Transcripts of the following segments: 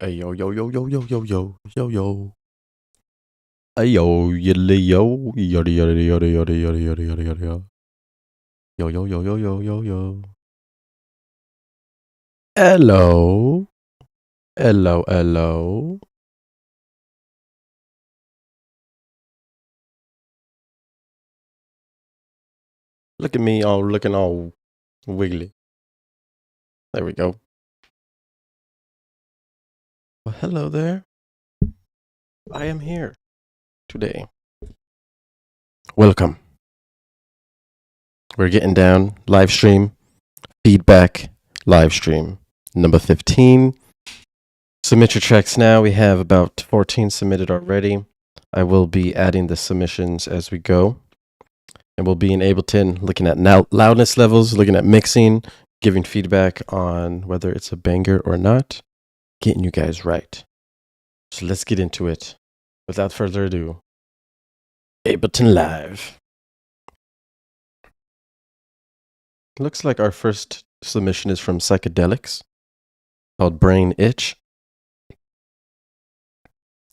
Hey yo yo yo yo yo yo yo yo yo. Hey yo yiddly yo yada yada yada yada yada yada yada yada. Yo yo yo yo yo yo yo. Hello. Hello hello. Look at me all looking all wiggly. There we go. Well, hello there. I am here today. Welcome. We're getting down. Live stream. Feedback. Live stream. Number 15. Submit your tracks now. We have about 14 submitted already. I will be adding the submissions as we go. And we'll be in Ableton looking at loudness levels, looking at mixing, giving feedback on whether it's a banger or not, getting you guys right. So let's get into it. Without further ado, Ableton Live. Looks like our first submission is from Psychedelics, called Brain Itch.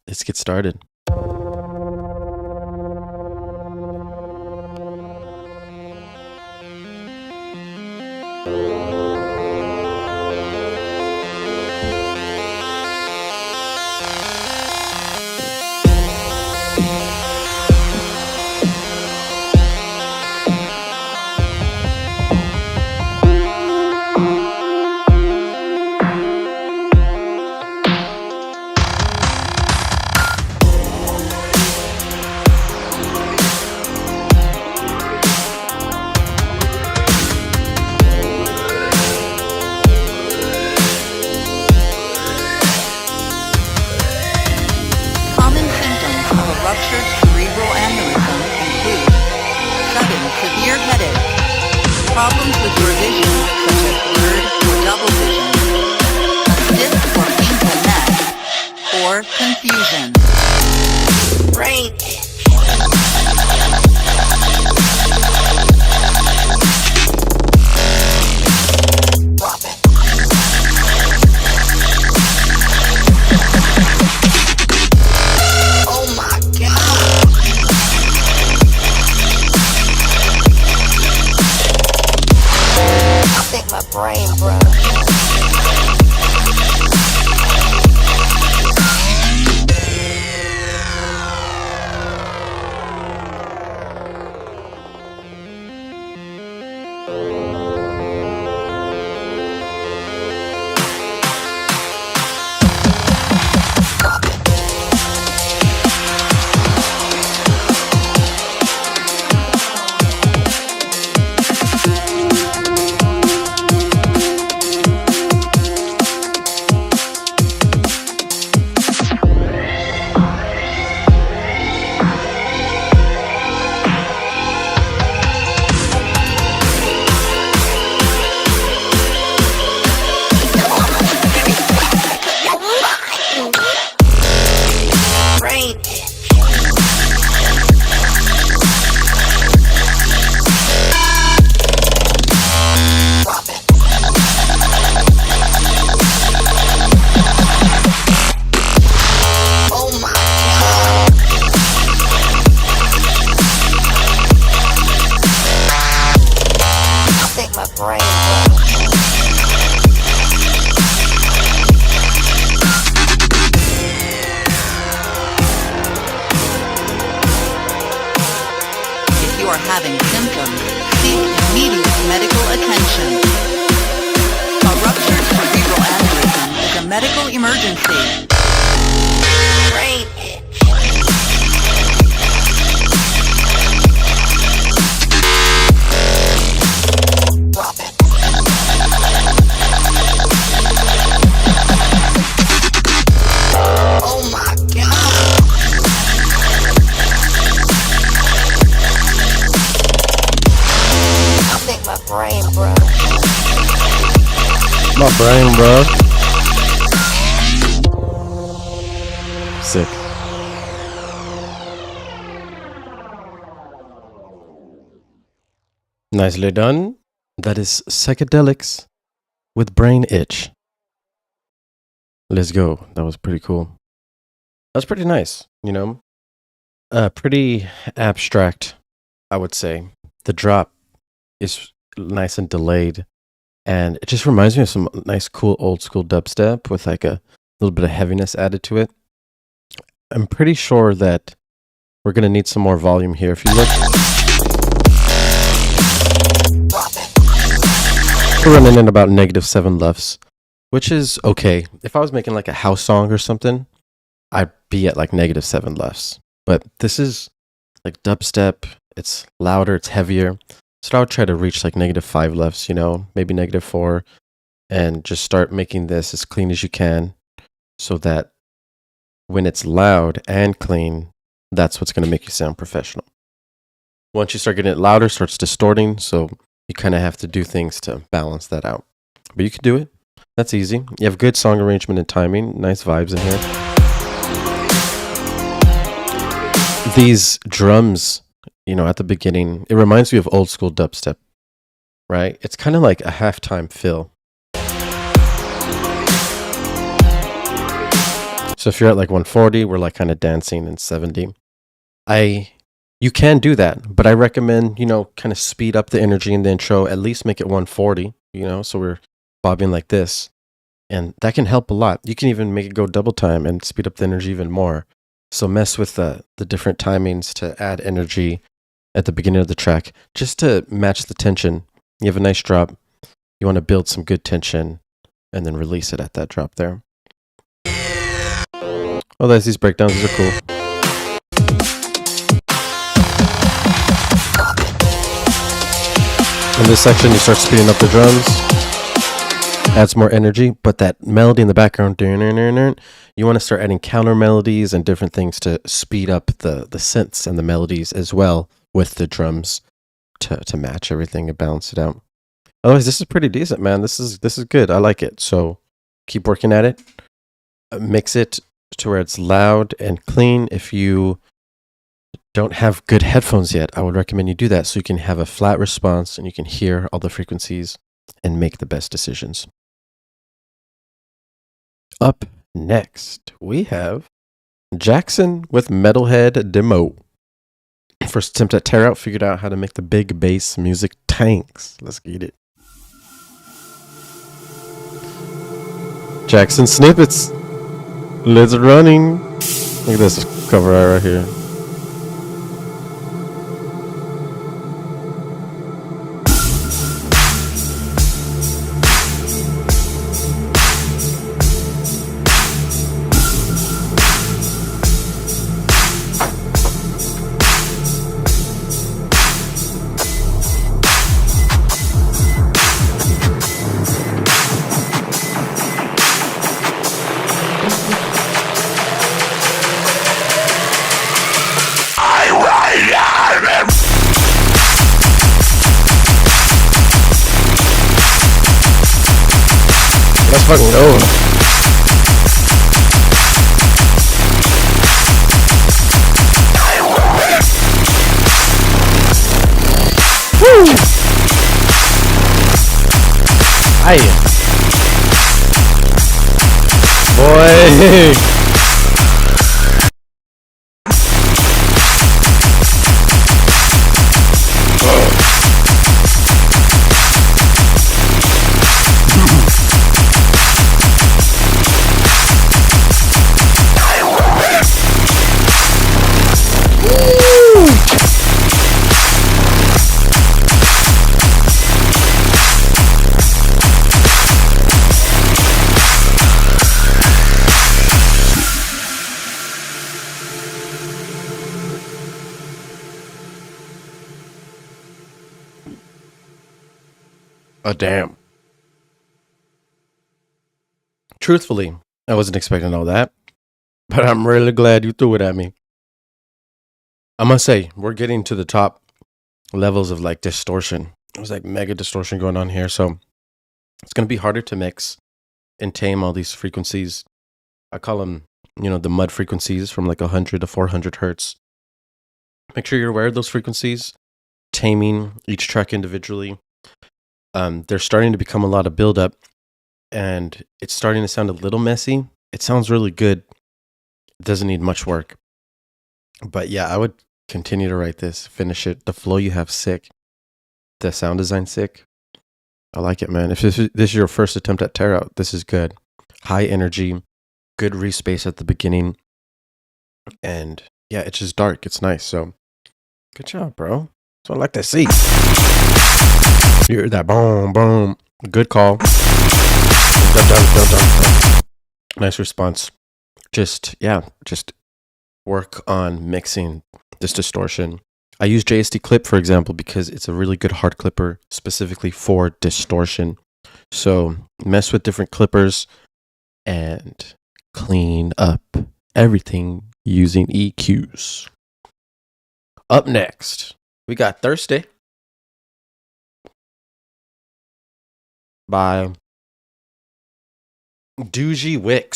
Let's get started. Confusion. Brain Drop it. Oh my God. I think my brain broke. Having symptoms, seek immediate medical attention. A ruptured cerebral aneurysm is a medical emergency. Brain itch. Drop it. Oh my God. My brain broke. My my brain, bro. Sick. Nicely done. That is Psychedelics with Brain Itch. Let's go. That was pretty cool. That's pretty nice, you know? Pretty abstract, I would say. The drop is nice and delayed, and it just reminds me of some nice, cool, old school dubstep with like a little bit of heaviness added to it. I'm pretty sure that we're going to need some more volume here. If you look, we're running in about -7 LUFS, which is okay. If I was making like a house song or something, I'd be at like -7 LUFS. But this is like dubstep. It's louder, it's heavier. So I would try to reach like -5 LUFS, you know, maybe -4, and just start making this as clean as you can so that when it's loud and clean, that's what's going to make you sound professional. Once you start getting it louder, it starts distorting. So you kind of have to do things to balance that out. But you can do it. That's easy. You have good song arrangement and timing. Nice vibes in here. These drums, you know, at the beginning, it reminds me of old school dubstep, right? It's kind of like a halftime fill. So if you're at like 140, we're like kind of dancing in 70. You can do that, but I recommend, you know, kind of speed up the energy in the intro, at least make it 140, you know, so we're bobbing like this. And that can help a lot. You can even make it go double time and speed up the energy even more. So mess with the different timings to add energy at the beginning of the track, just to match the tension. You have a nice drop. You want to build some good tension and then release it at that drop there. Oh, there's these breakdowns. These are cool. In this section, you start speeding up the drums. Adds more energy, but that melody in the background, you want to start adding counter melodies and different things to speed up the synths and the melodies as well with the drums to match everything and balance it out. Otherwise, this is pretty decent, man. This is good. I like it. So keep working at it. Mix it to where it's loud and clean. If you don't have good headphones yet, I would recommend you do that so you can have a flat response and you can hear all the frequencies and make the best decisions. Up next, we have Jackson with Metalhead Demo. First attempt at tear out, figured out how to make the big bass music tanks. Let's get it. Jackson snippets. Let's running. Look at this cover art right here. Let's fucking go. Woo! Aye. Boy. Oh, damn. Truthfully, I wasn't expecting all that, but I'm really glad you threw it at me. I must say, we're getting to the top levels of like distortion. There's like mega distortion going on here, so it's going to be harder to mix. and tame all these frequencies. I call them, the mud frequencies from like 100 to 400 hertz. Make sure you're aware of those frequencies, taming each track individually. They're starting to become a lot of buildup, and it's starting to sound a little messy. It sounds really good. It doesn't need much work. But yeah, I would continue to write this, finish it. The flow you have, sick. The sound design, sick. I like it, man. If this is your first attempt at tear out, this is good. High energy, good respace at the beginning. And yeah, it's just dark. It's nice. So good job, bro. That's what I like to see. You hear that boom, boom. Good call. Nice response. Just work on mixing this distortion. I use JSD Clip, for example, because it's a really good hard clipper specifically for distortion. So mess with different clippers and clean up everything using EQs. Up next, we got Thirsty by WIP.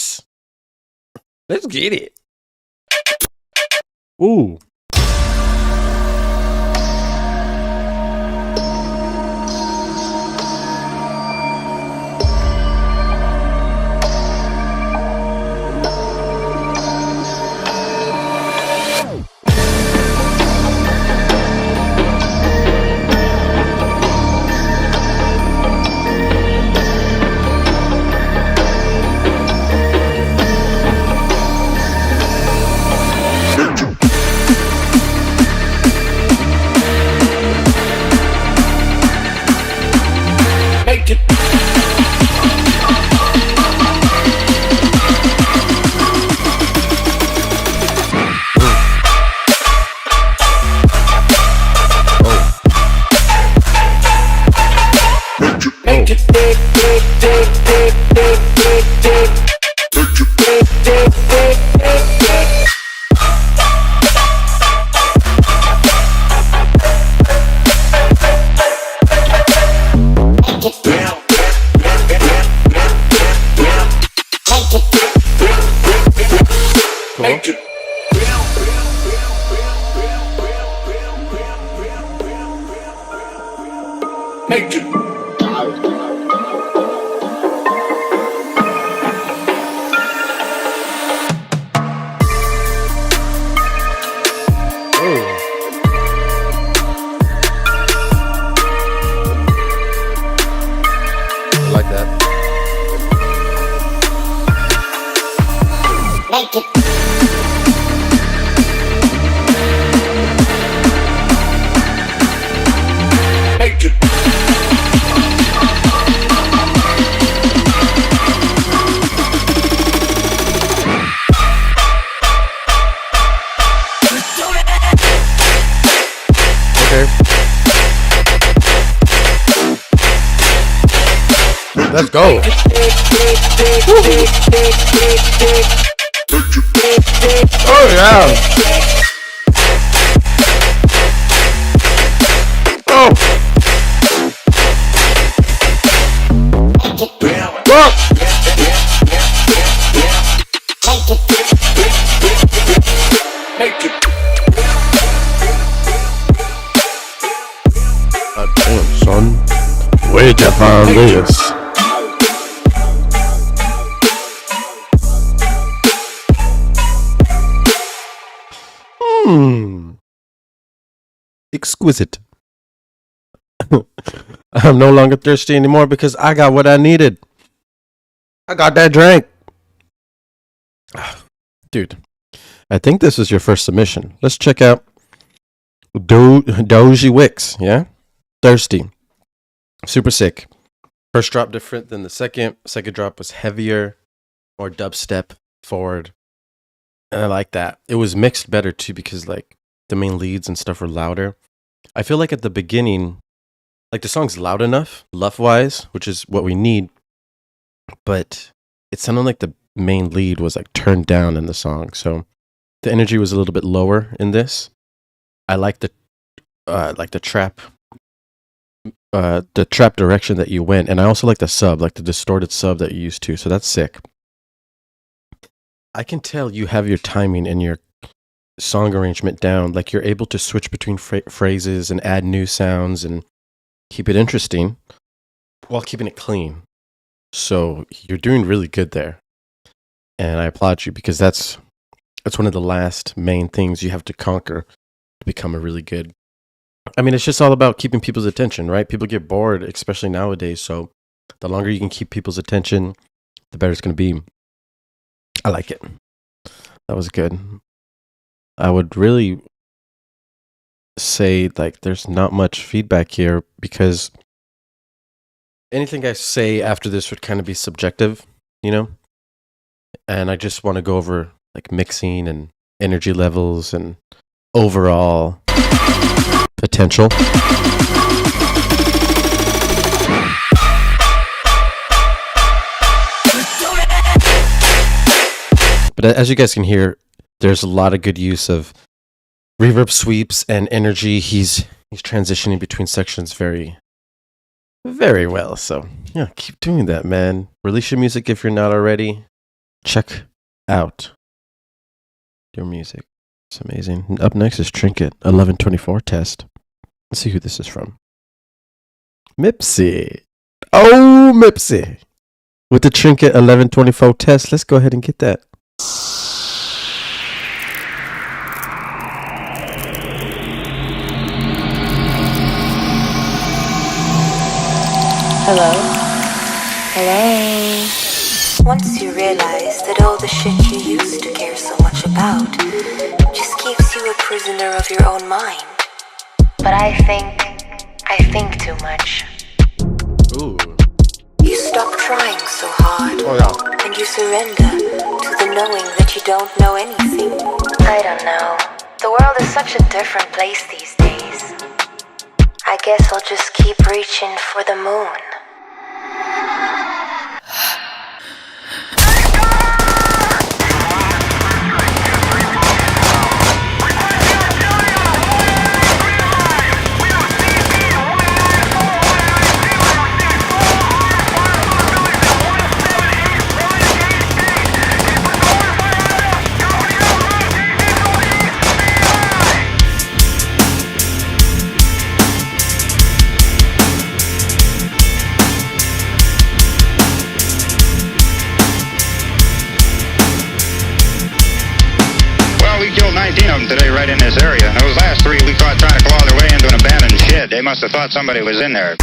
Let's get it. Ooh. Let's go. Oh yeah. Oh. Damn, son. Where'd you find this? Exquisite. I'm no longer thirsty anymore because I got what I needed. I got that drink. Dude, I think this is your first submission. Let's check out WIP. Yeah? Thirsty. Super sick. First drop different than the second. Second drop was heavier, more dubstep forward. And I like that. It was mixed better too because like the main leads and stuff were louder. I feel like at the beginning, like the song's loud enough, luff-wise, which is what we need. But it sounded like the main lead was like turned down in the song. So the energy was a little bit lower in this. I like the trap the trap direction that you went, and I also like the sub, like the distorted sub that you used to. So that's sick. I can tell you have your timing and your song arrangement down. Like you're able to switch between phrases and add new sounds and keep it interesting while keeping it clean. So you're doing really good there, and I applaud you because that's one of the last main things you have to conquer to become a really good. I mean, it's just all about keeping people's attention, right? People get bored, especially nowadays. So the longer you can keep people's attention, the better it's going to be. I like it. That was good. I would really say like there's not much feedback here because anything I say after this would kind of be subjective, you know? And I just want to go over like mixing and energy levels and overall potential. But as you guys can hear, there's a lot of good use of reverb sweeps and energy. He's transitioning between sections very, very well. So yeah, keep doing that, man. Release your music if you're not already. Check out your music. It's amazing. Up next is Trinket 1124 test. Let's see who this is from. Mipsy. Oh, Mipsy. With the Trinket 1124 test, let's go ahead and get that. Hello? Hello? Once you realize that all the shit you used to care so much about just keeps you a prisoner of your own mind. But I think too much. Ooh. You stop trying so hard, and you surrender to the knowing that you don't know anything. I don't know. The world is such a different place these days. I guess I'll just keep reaching for the moon. Today right in this area. Those last three we caught trying to claw their way into an abandoned shed. They must have thought somebody was in there.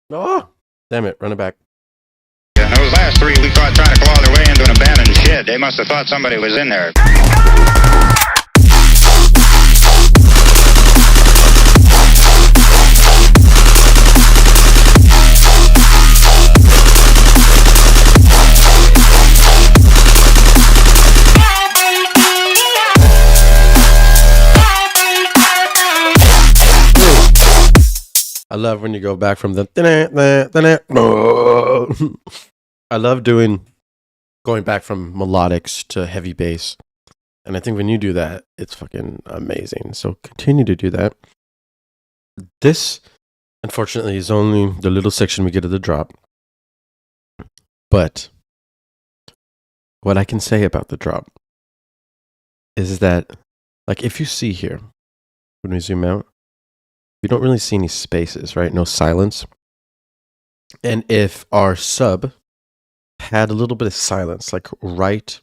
Oh, damn it, run it back. Those last three we caught trying to claw their way into an abandoned shed. They must have thought somebody was in there. I love when you go back from the I love going back from melodics to heavy bass. And I think when you do that, it's fucking amazing. So continue to do that. This, unfortunately, is only the little section we get of the drop. But what I can say about the drop is that, like, if you see here, when we zoom out, you don't really see any spaces, right? No silence. And if our sub had a little bit of silence, like right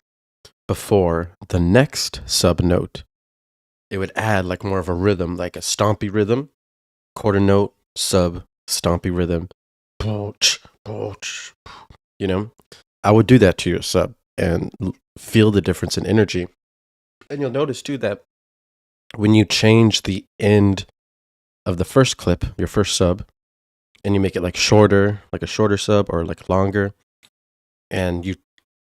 before the next sub note, it would add like more of a rhythm, like a stompy rhythm, quarter note, sub, stompy rhythm. You know, I would do that to your sub and feel the difference in energy. And you'll notice too that when you change the end of the first clip, your first sub, and you make it like shorter, like a shorter sub or like longer, and you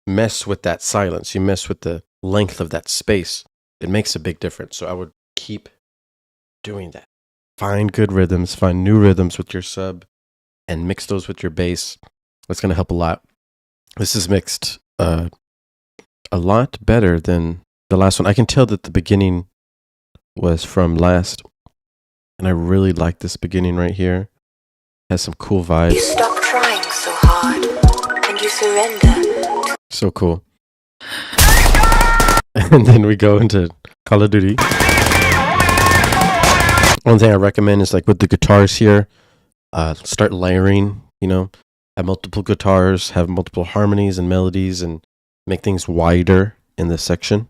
mess with that silence, you mess with the length of that space, it makes a big difference. So I would keep doing that. Find good rhythms, find new rhythms with your sub, and mix those with your bass. That's going to help a lot. This is mixed a lot better than the last one. I can tell that the beginning was from last, and I really like this beginning right here. It has some cool vibes. You stop trying so hard, and you surrender. So cool. And then we go into Call of Duty. One thing I recommend is like with the guitars here, start layering, you know, have multiple guitars, have multiple harmonies and melodies, and make things wider in this section.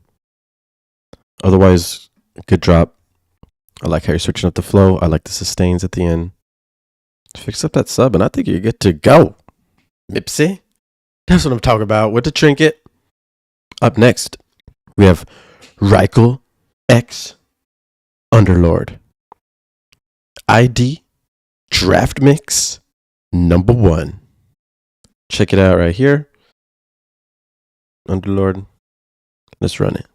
Otherwise, it could drop. I like how you're switching up the flow. I like the sustains at the end. Fix up that sub, and I think you're good to go. Mipsy. That's what I'm talking about with the trinket. Up next, we have Reichel X Underlord. ID Draft Mix number 1. Check it out right here. Underlord. Let's run it.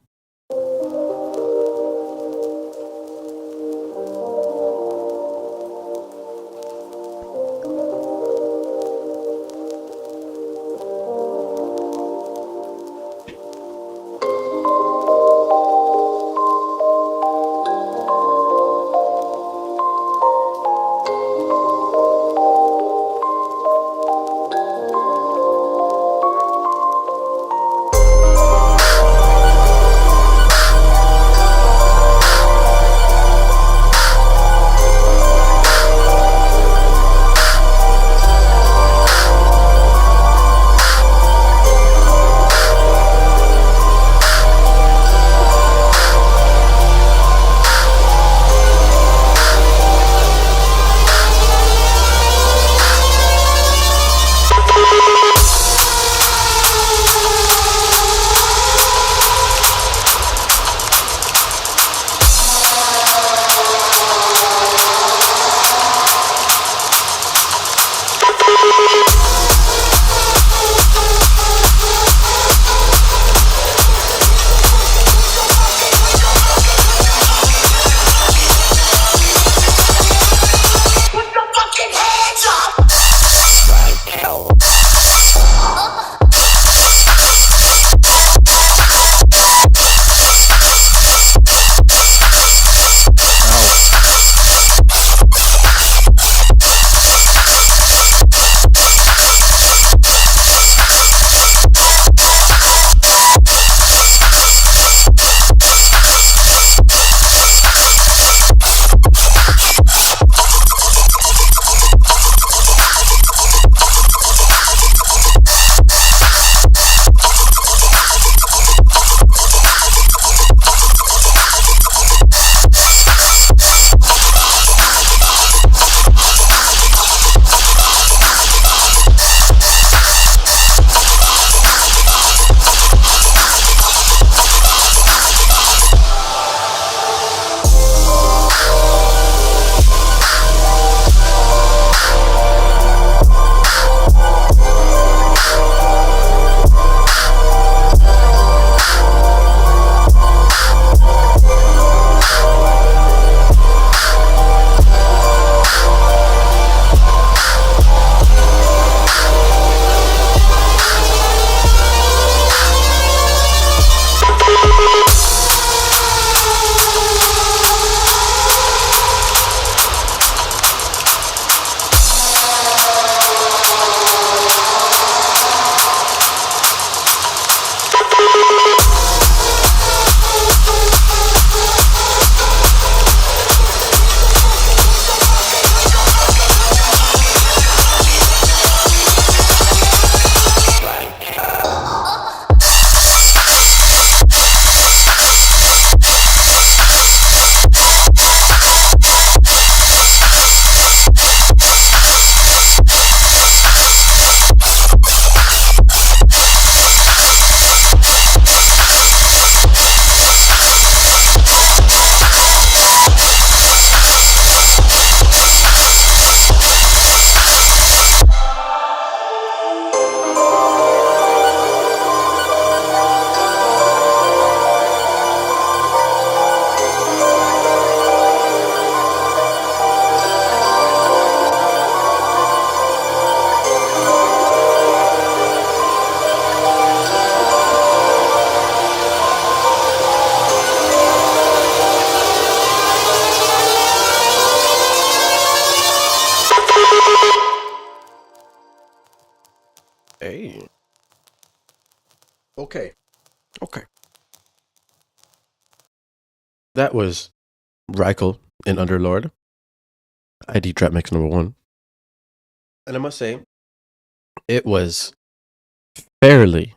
Hey. Okay. Okay. That was Reichel in Underlord. ID trap mix number 1. And I must say, it was fairly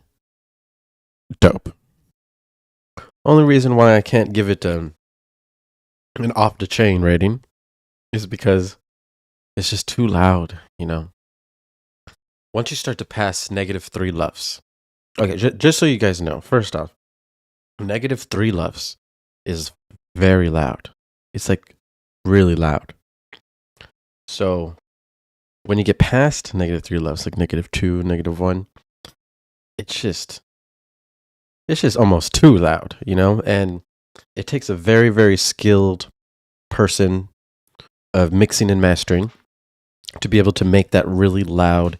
dope. Only reason why I can't give it an off the chain rating is because it's just too loud, you know. Once you start to pass -3 LUFS. Okay, just so you guys know, first off, -3 LUFS is very loud. It's like really loud. So when you get past -3 LUFS, like -2, -1, it's just almost too loud, you know? And it takes a very, very skilled person of mixing and mastering to be able to make that really loud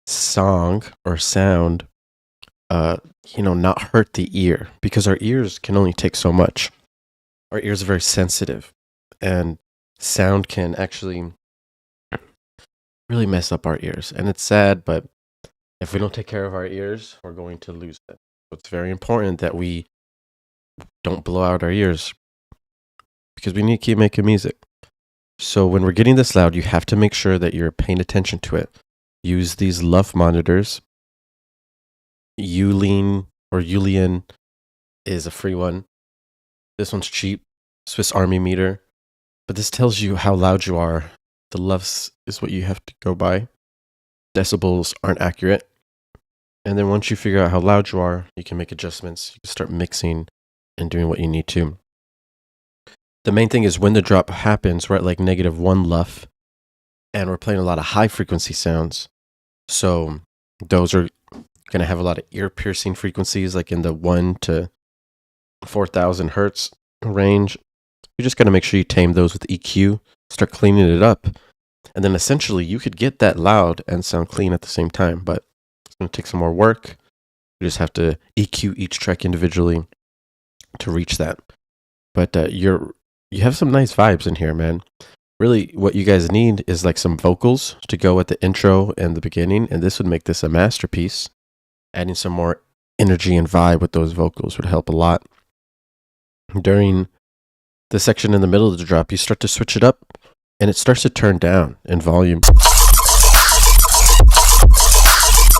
song or sound, you know, not hurt the ear, because our ears can only take so much. Our ears are very sensitive, and sound can actually really mess up our ears. And it's sad, but if we don't take care of our ears, we're going to lose it. So it's very important that we don't blow out our ears, because we need to keep making music. So when we're getting this loud, you have to make sure that you're paying attention to it. Use these LUF monitors. Ulian is a free one. This one's cheap, Swiss Army meter. But this tells you how loud you are. The LUFS is what you have to go by. Decibels aren't accurate. And then once you figure out how loud you are, you can make adjustments. You can start mixing and doing what you need to. The main thing is when the drop happens, we're at like -1 LUF, and we're playing a lot of high frequency sounds. So those are going to have a lot of ear piercing frequencies, like in the 1 to 4,000 hertz range. You just got to make sure you tame those with EQ, start cleaning it up. And then essentially you could get that loud and sound clean at the same time, but it's going to take some more work. You just have to EQ each track individually to reach that. But you have some nice vibes in here, man. Really, what you guys need is like some vocals to go at the intro and the beginning, and this would make this a masterpiece. Adding some more energy and vibe with those vocals would help a lot. During the section in the middle of the drop, you start to switch it up, and it starts to turn down in volume.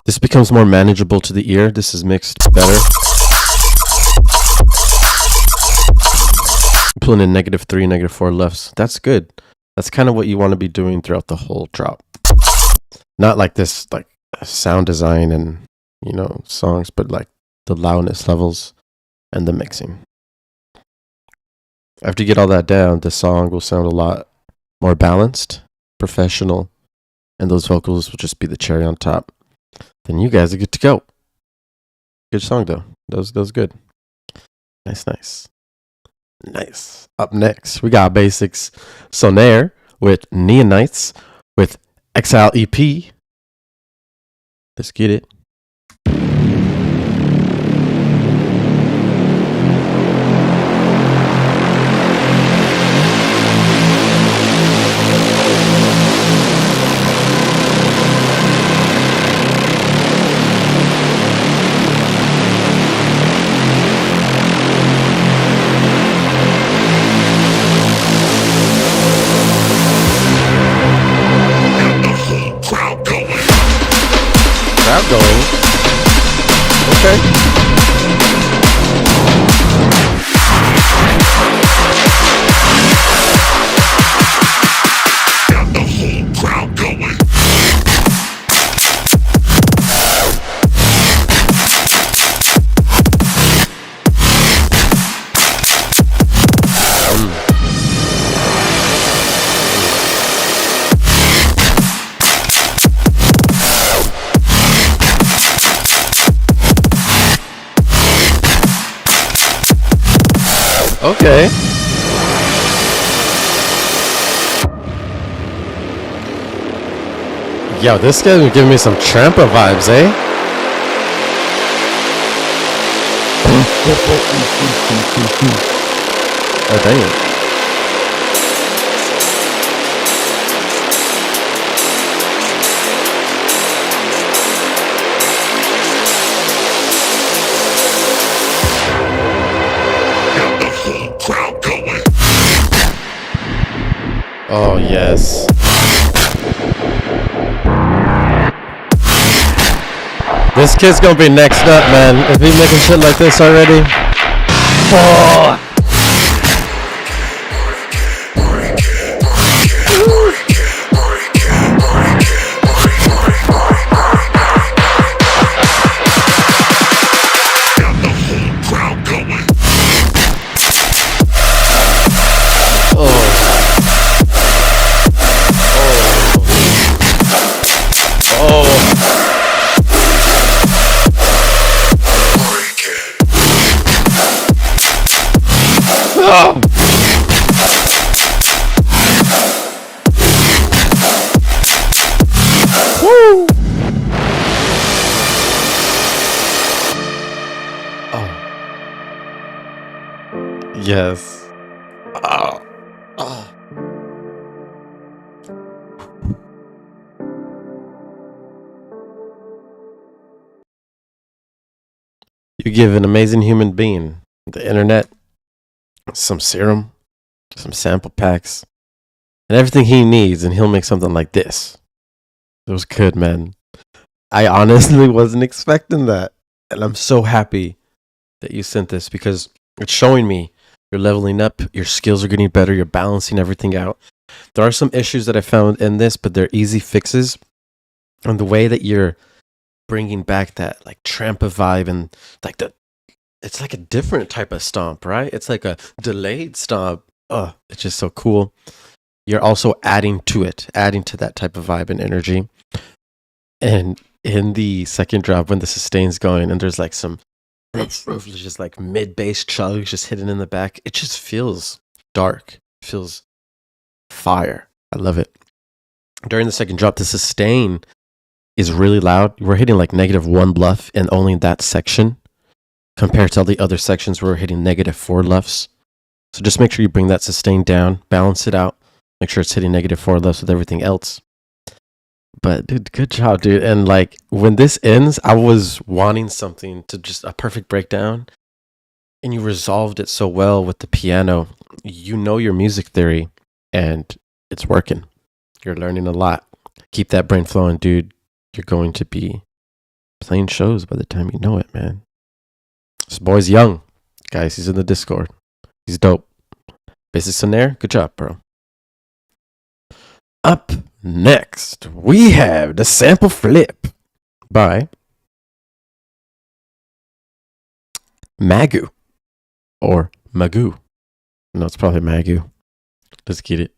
This becomes more manageable to the ear. This is mixed better. Pulling in -3, -4 LUFS. That's good. That's kind of what you want to be doing throughout the whole drop. Not like this, like sound design and, you know, songs, but like the loudness levels and the mixing. After you get all that down, the song will sound a lot more balanced, professional, and those vocals will just be the cherry on top. Then you guys are good to go. Good song though. That was good. Nice. Nice. Up next, we got Basics Sonaire with Neonites with Exile EP. Let's get it. Crowd going. Okay. Okay. Yo, this guy's giving me some Trampa vibes, eh? Oh, dang. Oh, yes. This kid's gonna be next up, man. If he making shit like this already. Oh. Oh. Woo. Oh. Yes. Oh. Oh. You give an amazing human being the internet, some serum, some sample packs, and everything he needs, and he'll make something like this. It was good, man. I honestly wasn't expecting that. And I'm so happy that you sent this because it's showing me you're leveling up, your skills are getting better, you're balancing everything out. There are some issues that I found in this, but they're easy fixes. And the way that you're bringing back that like trampa vibe and like it's like a different type of stomp, right? It's like a delayed stomp. Oh, it's just so cool. You're also adding to it, adding to that type of vibe and energy. And in the second drop, when the sustain's going and there's like some just like mid bass chugs just hidden in the back, it just feels dark, it feels fire. I love it. During the second drop, the sustain is really loud. We're hitting like -1 bluff in only that section compared to all the other sections where we're hitting -4 luffs. So just make sure you bring that sustain down, balance it out, make sure it's hitting -4 luffs with everything else. But dude, good job, dude. And like when this ends, I was wanting something to just a perfect breakdown, and you resolved it so well with the piano. You know your music theory, and it's working. You're learning a lot. Keep that brain flowing, dude. You're going to be playing shows by the time you know it, man. This boy's young, guys. He's in the Discord. He's dope. Basic Snare, good job, bro. Up next, we have the sample flip by Magu or Magoo. No, it's probably Magu. Let's get it.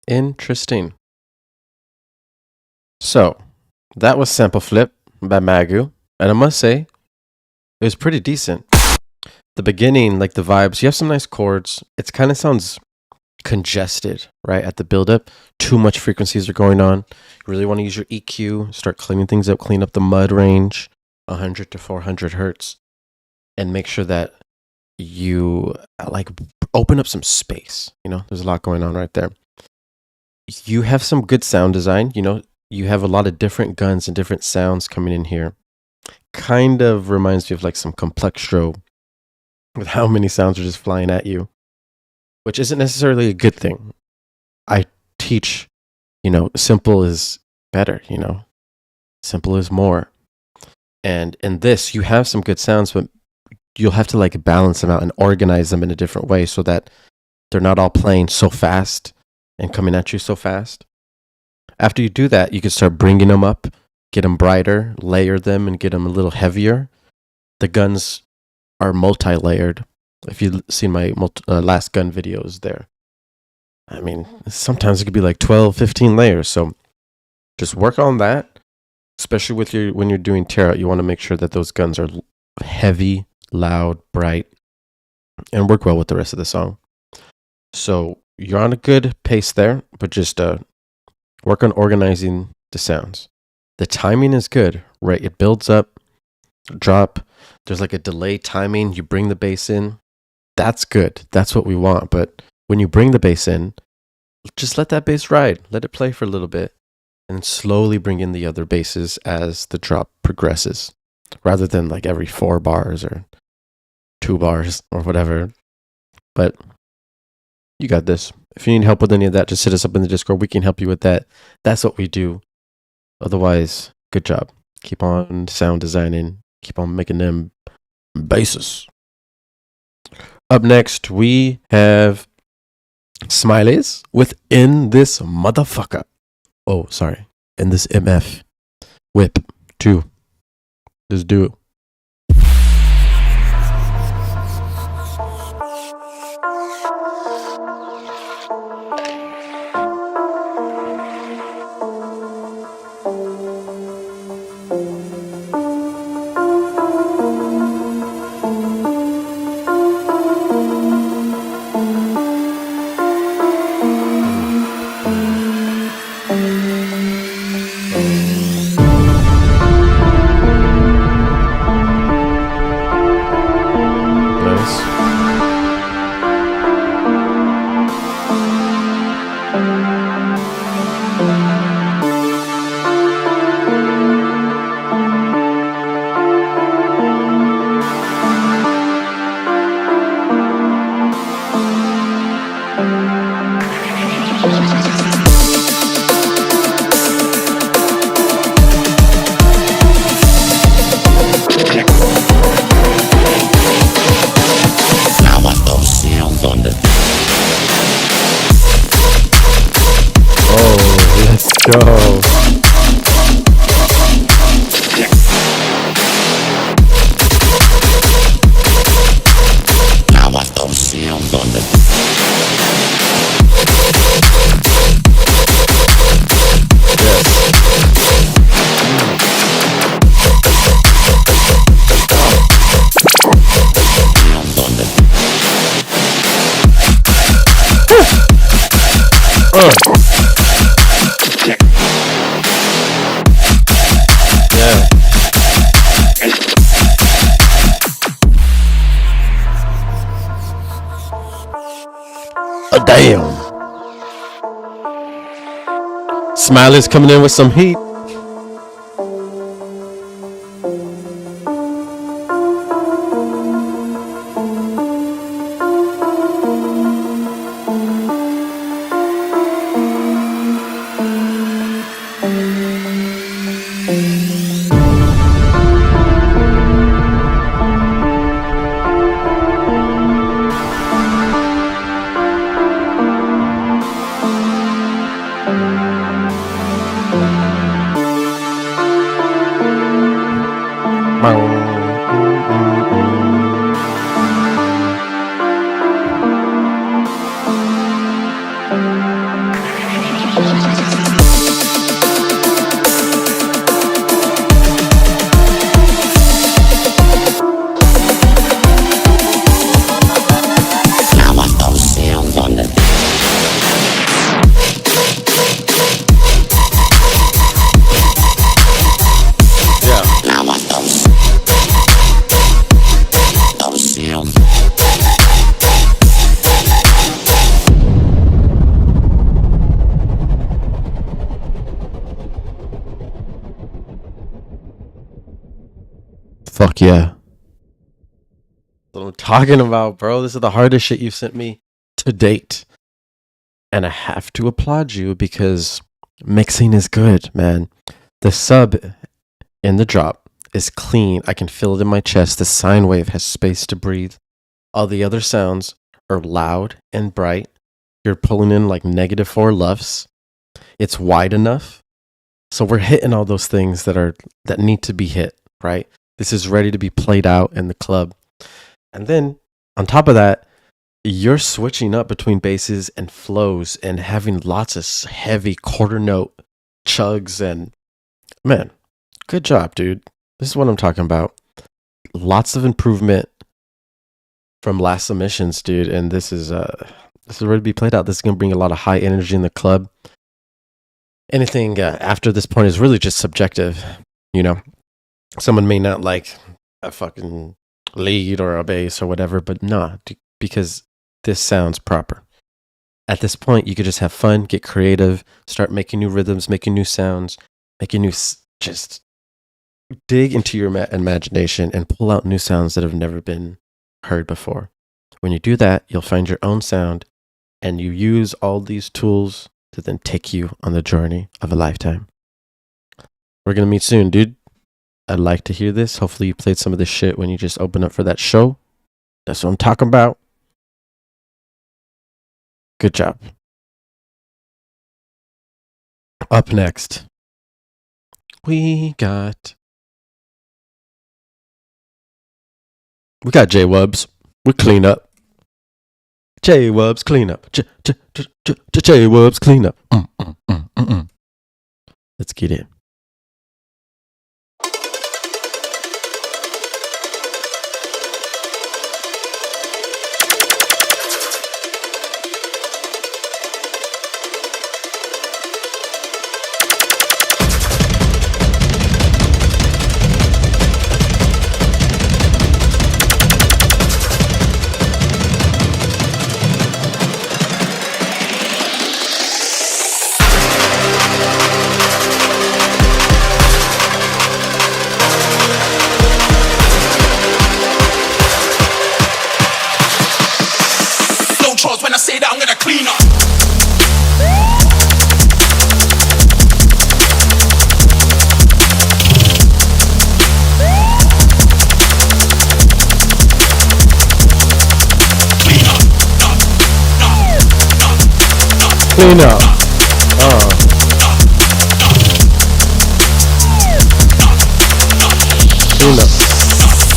Interesting. So, that was Sample Flip by Magu. And I must say, it was pretty decent. The beginning, like the vibes, you have some nice chords. It kind of sounds congested, right? At the build-up. Too much frequencies are going on. You really want to use your EQ, start cleaning things up, clean up the mud range, 100 to 400 hertz. And make sure that you like open up some space. You know, there's a lot going on right there. You have some good sound design. You know, you have a lot of different guns and different sounds coming in here. Kind of reminds me of like some Complextro with how many sounds are just flying at you, which isn't necessarily a good thing. I teach, you know, simple is better, you know, simple is more. And in this, you have some good sounds, but you'll have to like balance them out and organize them in a different way so that they're not all playing so fast and coming at you so fast. After you do that, you can start bringing them up, get them brighter, layer them, and get them a little heavier. The guns are multi-layered. If you've seen my last gun videos there, I mean, sometimes it could be like 12, 15 layers. So just work on that, especially with when you're doing tear out. You want to make sure that those guns are heavy, loud, bright, and work well with the rest of the song. So you're on a good pace there, but just work on organizing the sounds. The timing is good, right? It builds up, drop. There's like a delay timing. You bring the bass in. That's good. That's what we want. But when you bring the bass in, just let that bass ride. Let it play for a little bit and slowly bring in the other basses as the drop progresses, rather than like every 4 bars or 2 bars or whatever. But you got this. If you need help with any of that, just hit us up in the Discord. We can help you with that. That's what we do. Otherwise, good job. Keep on sound designing. Keep on making them basses. Up next, we have Smileys within this motherfucker. Oh, sorry. In this MF. WIP 2. Let's do it. Go. Now I don't sound on the Damn. Smiley's coming in with some heat. Fuck yeah. That's what I'm talking about, bro. This is the hardest shit you've sent me to date. And I have to applaud you because mixing is good, man. The sub in the drop is clean. I can feel it in my chest. The sine wave has space to breathe. All the other sounds are loud and bright. You're pulling in like -4 LUFS. It's wide enough. So we're hitting all those things that need to be hit, right? This is ready to be played out in the club. And then on top of that, you're switching up between basses and flows and having lots of heavy quarter note chugs. And man, good job, dude. This is what I'm talking about. Lots of improvement from last submissions, dude. And this is ready to be played out. This is going to bring a lot of high energy in the club. Anything after this point is really just subjective, you know. Someone may not like a fucking lead or a bass or whatever, but nah, because this sounds proper. At this point, you could just have fun, get creative, start making new rhythms, making new sounds, making new, just dig into your imagination and pull out new sounds that have never been heard before. When you do that, you'll find your own sound, and you use all these tools to then take you on the journey of a lifetime. We're going to meet soon, dude. I'd like to hear this. Hopefully you played some of this shit when you just opened up for that show. That's what I'm talking about. Good job. Up next, we got J-Wubs. We clean up. J-Wubs clean up. J-Wubs clean up. Let's get in. When I say that I'm gonna clean up. Clean up. Clean up.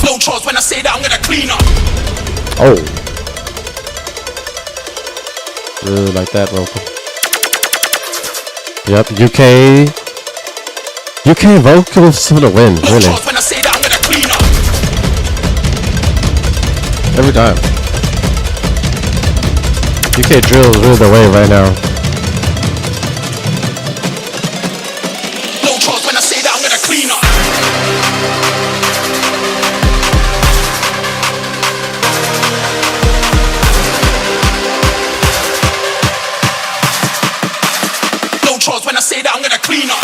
No choice when I say that I'm gonna clean up. Oh. Really like that vocal. Yep, UK vocals for the win, really. When I say that I'm gonna clean up. Every time. UK drill is really the way right now. No choice when I say that I'm gonna clean up. When I say that I'm gonna clean up.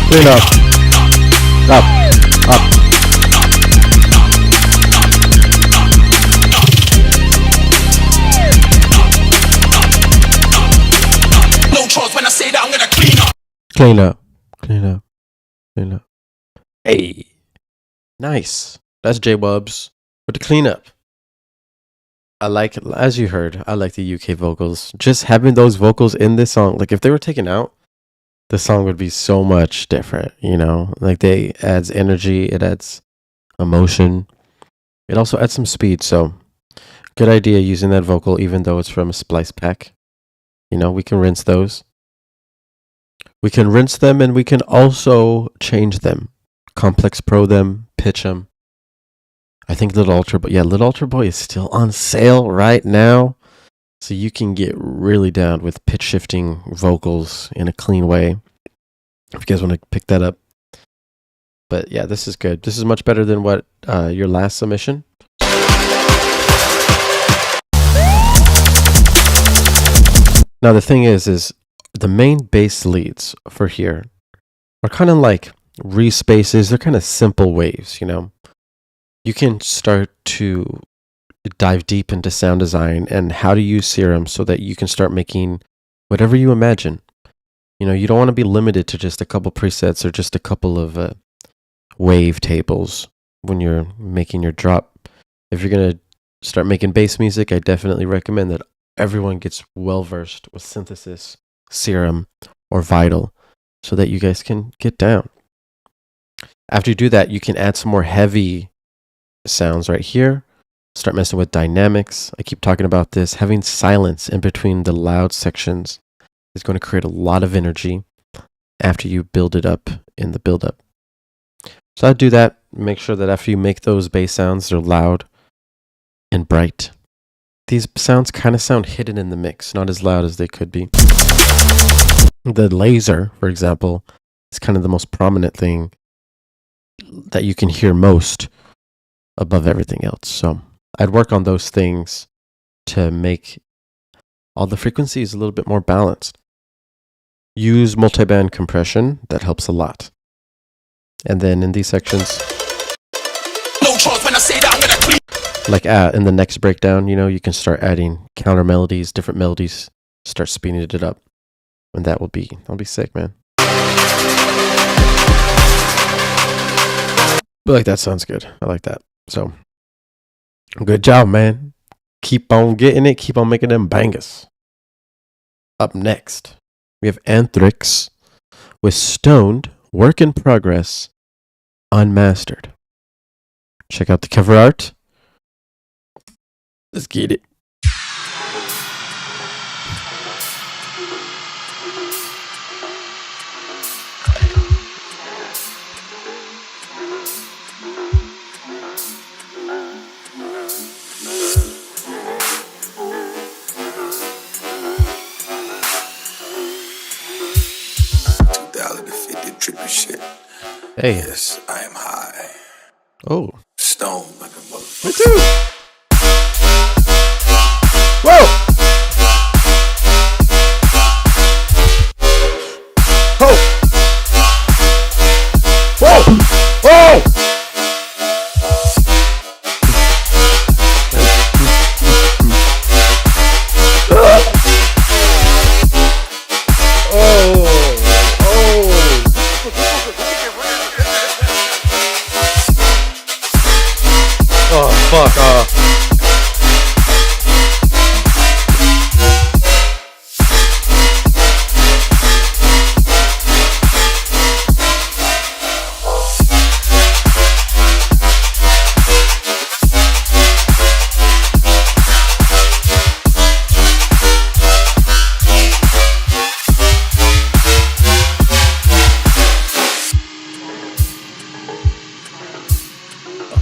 Clean up. Up. No choice when I say that I'm gonna clean up. Clean up. Clean up. Clean up. Hey, nice. That's J-Wubs with the cleanup. I like it. As you heard, I like the UK vocals. Just having those vocals in this song, like if they were taken out, the song would be so much different, you know? Like they adds energy, it adds emotion. It also adds some speed, so good idea using that vocal even though it's from a splice pack. You know, we can rinse those. We can rinse them and we can also change them. Complex Pro them, pitch them. I think Little Ultra Boy is still on sale right now. So you can get really down with pitch shifting vocals in a clean way. If you guys want to pick that up. But yeah, this is good. This is much better than what your last submission. Now the thing is the main bass leads for here are kind of like respaces. They're kind of simple waves, you know. You can start to dive deep into sound design and how to use Serum so that you can start making whatever you imagine. You know, you don't want to be limited to just a couple presets or just a couple of wave tables when you're making your drop. If you're going to start making bass music, I definitely recommend that everyone gets well versed with Synthesis, Serum, or Vital so that you guys can get down. After you do that, you can add some more heavy sounds right here. Start messing with dynamics. I keep talking about this. Having silence in between the loud sections is going to create a lot of energy after you build it up in the build up. So I do that. Make sure that after you make those bass sounds, they're loud and bright. These sounds kind of sound hidden in the mix, not as loud as they could be. The laser, for example, is kind of the most prominent thing that you can hear most above everything else. So I'd work on those things to make all the frequencies a little bit more balanced. Use multiband compression. That helps a lot. And then in these sections, No choice when I say that I'm gonna clean. like in the next breakdown, you know, you can start adding counter melodies, different melodies, start speeding it up. And that'll be sick, man. But like, that sounds good. I like that. So good job, man. Keep on getting it. Keep on making them bangers. Up next, we have Anthrix with Stoned, Work in Progress, Unmastered. Check out the cover art. Let's get it. Trippy shit. Hey. Yes, I am high. Oh. Stone like a motherfucker. Me too. Whoa. Oh. Whoa. Whoa. Fuck off.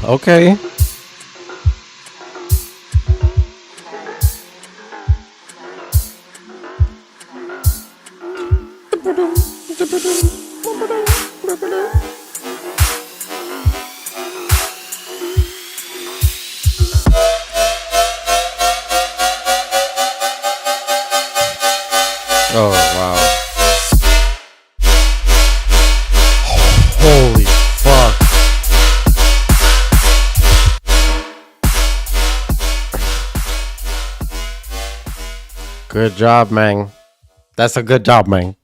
Okay. Oh, wow. Holy fuck. Good job, man. That's a good job, man.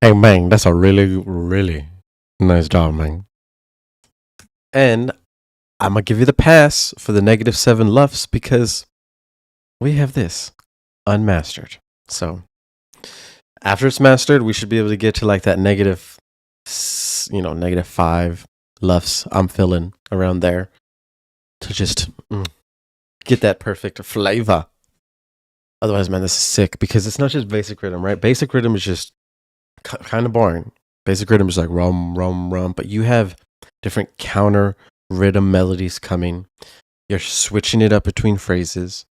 Hey, man, that's a really, really nice job, man. And I'm going to give you the pass for the -7 LUFS because we have this unmastered. So after it's mastered, we should be able to get to like that -5 LUFS I'm feeling around there to just get that perfect flavor. Otherwise, man, this is sick because it's not just basic rhythm, right? Basic rhythm is just kind of boring. Basic rhythm is like rum, rum, rum, but you have different counter rhythm melodies coming. You're switching it up between phrases.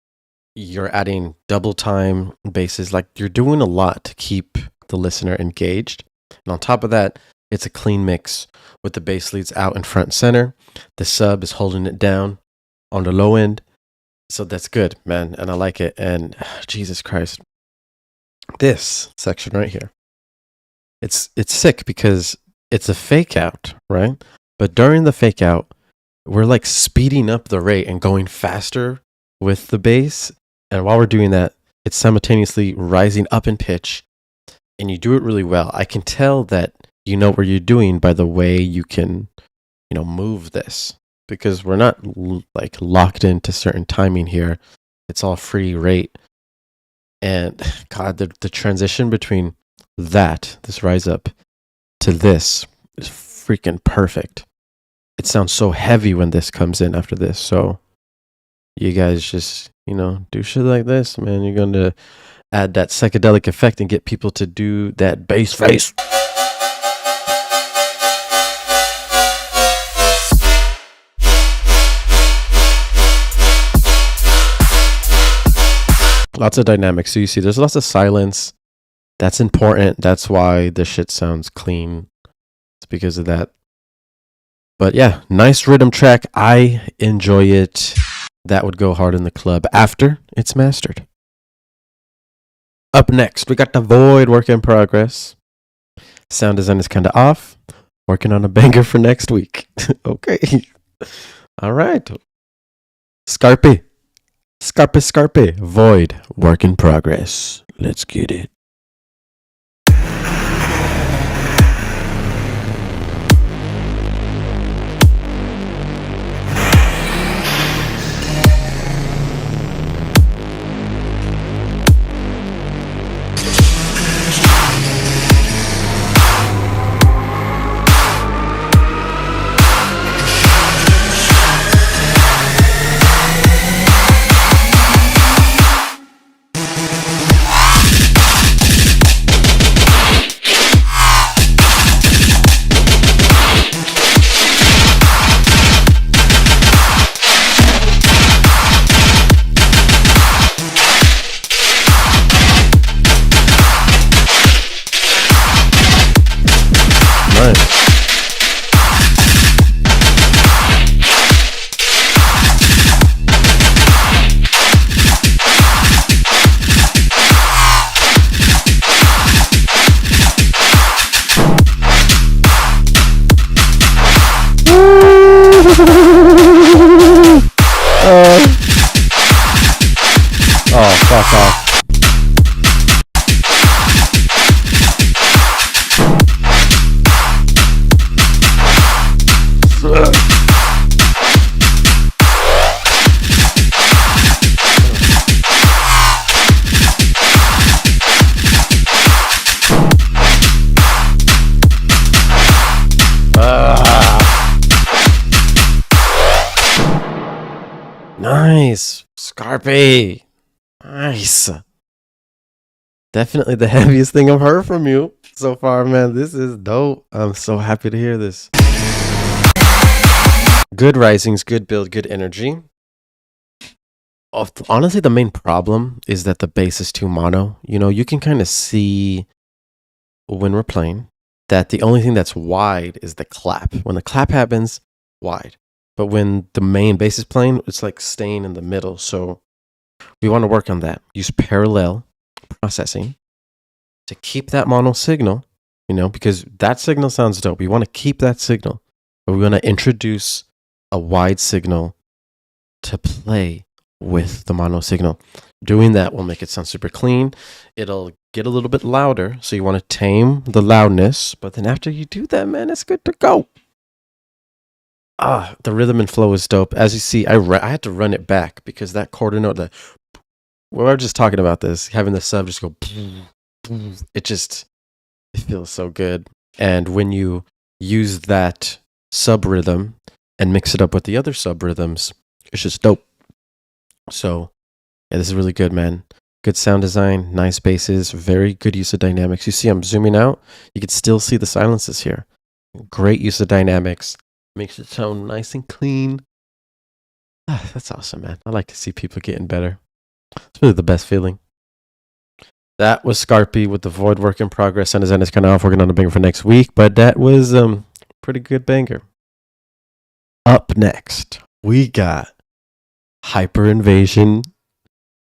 You're adding double time basses. Like, you're doing a lot to keep the listener engaged. And on top of that, it's a clean mix with the bass leads out in front and center. The sub is holding it down on the low end. So that's good, man. And I like it. And Jesus Christ, this section right here, it's sick because it's a fake out, right? But during the fake out, we're like speeding up the rate and going faster with the bass. And while we're doing that, it's simultaneously rising up in pitch, and you do it really well. I can tell that you know what you're doing by the way you can, move this, because we're not like locked into certain timing here. It's all free rate. And God, the transition between this rise up to this is freaking perfect. It sounds so heavy when this comes in after this. So you guys just, do shit like this, man. You're going to add that psychedelic effect and get people to do that bass face. Lots of dynamics. So you see there's lots of silence. That's important. That's why the shit sounds clean. It's because of that. But yeah, nice rhythm track. I enjoy it. That would go hard in the club after it's mastered. Up next, we got the Void work in progress. Sound design is kind of off. Working on a banger for next week. Okay. All right. Scarpy. Void work in progress. Let's get it. Oh, fuck off. Nice. Scarpy. Nice. Definitely the heaviest thing I've heard from you so far, man. This is dope. I'm so happy to hear this. Good risings, good build, good energy. Honestly, the main problem is that the bass is too mono. You can kind of see when we're playing that the only thing that's wide is the clap. When the clap happens, wide. But when the main bass is playing, it's like staying in the middle. So we want to work on that. Use parallel processing to keep that mono signal, because that signal sounds dope. We want to keep that signal, but we want to introduce a wide signal to play with the mono signal. Doing that will make it sound super clean. It'll get a little bit louder. So you want to tame the loudness, but then after you do that, man, it's good to go. The rhythm and flow is dope. As you see, I had to run it back because that quarter note, we were just talking about this, having the sub just go, it feels so good. And when you use that sub rhythm and mix it up with the other sub rhythms, it's just dope. So yeah, this is really good, man. Good sound design, nice basses, very good use of dynamics. You see, I'm zooming out. You can still see the silences here. Great use of dynamics. Makes it sound nice and clean. That's awesome, man. I like to see people getting better. It's really the best feeling. That was Scarpy with the Void work in progress. Sound design is kind of off. Working on a banger for next week, but that was pretty good banger. Up next, we got Hyper Invasion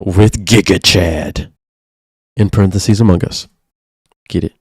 with Giga Chad. In parentheses, Among Us. Get it?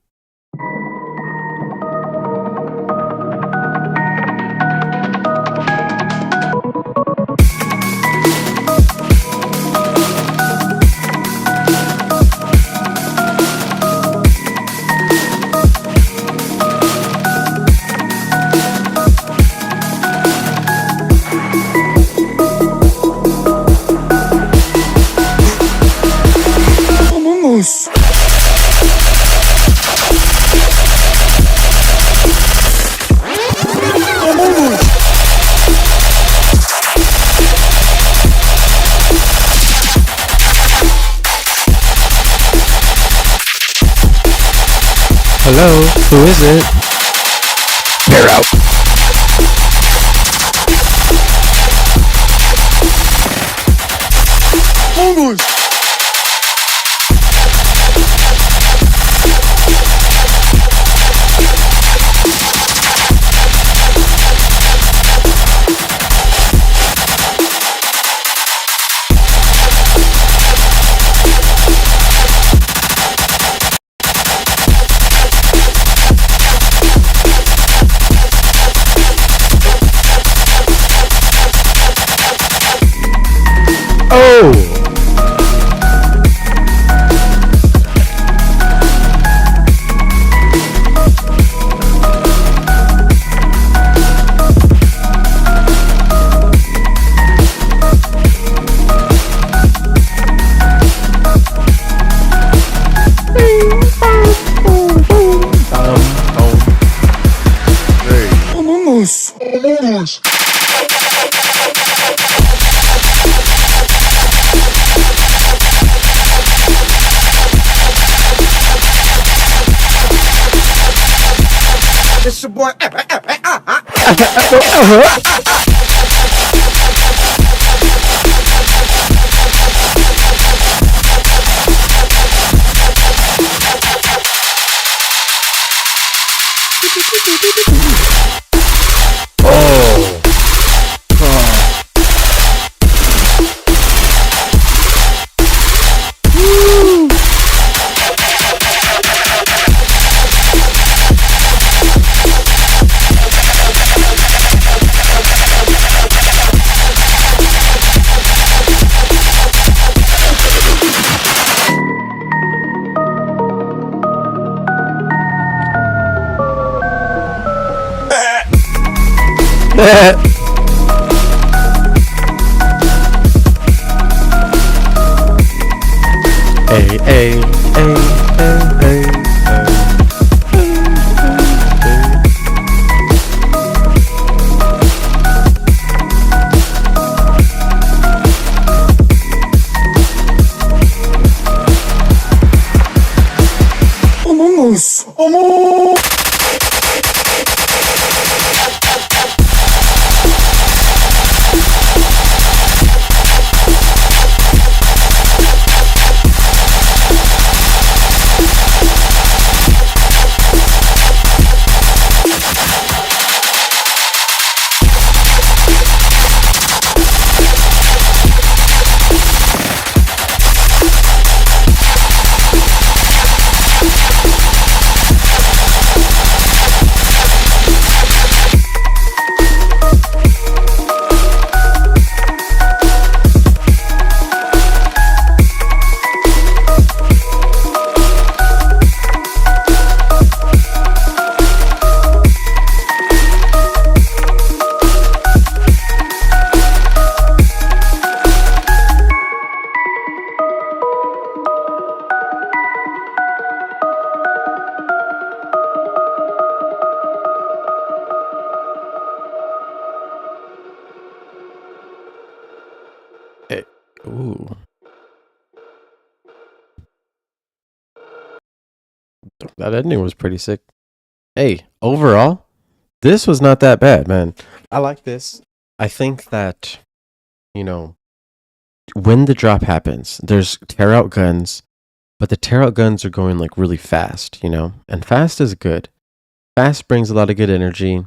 Hello, who is it? Bear out. Oh! It's your boy. Hey, hey, hey, hey, hey, hey. Ooh. That ending was pretty sick. Hey, overall, this was not that bad, man. I like this. I think that, you know, when the drop happens, there's tear out guns, but the tear out guns are going like really fast, you know? And fast is good. Fast brings a lot of good energy.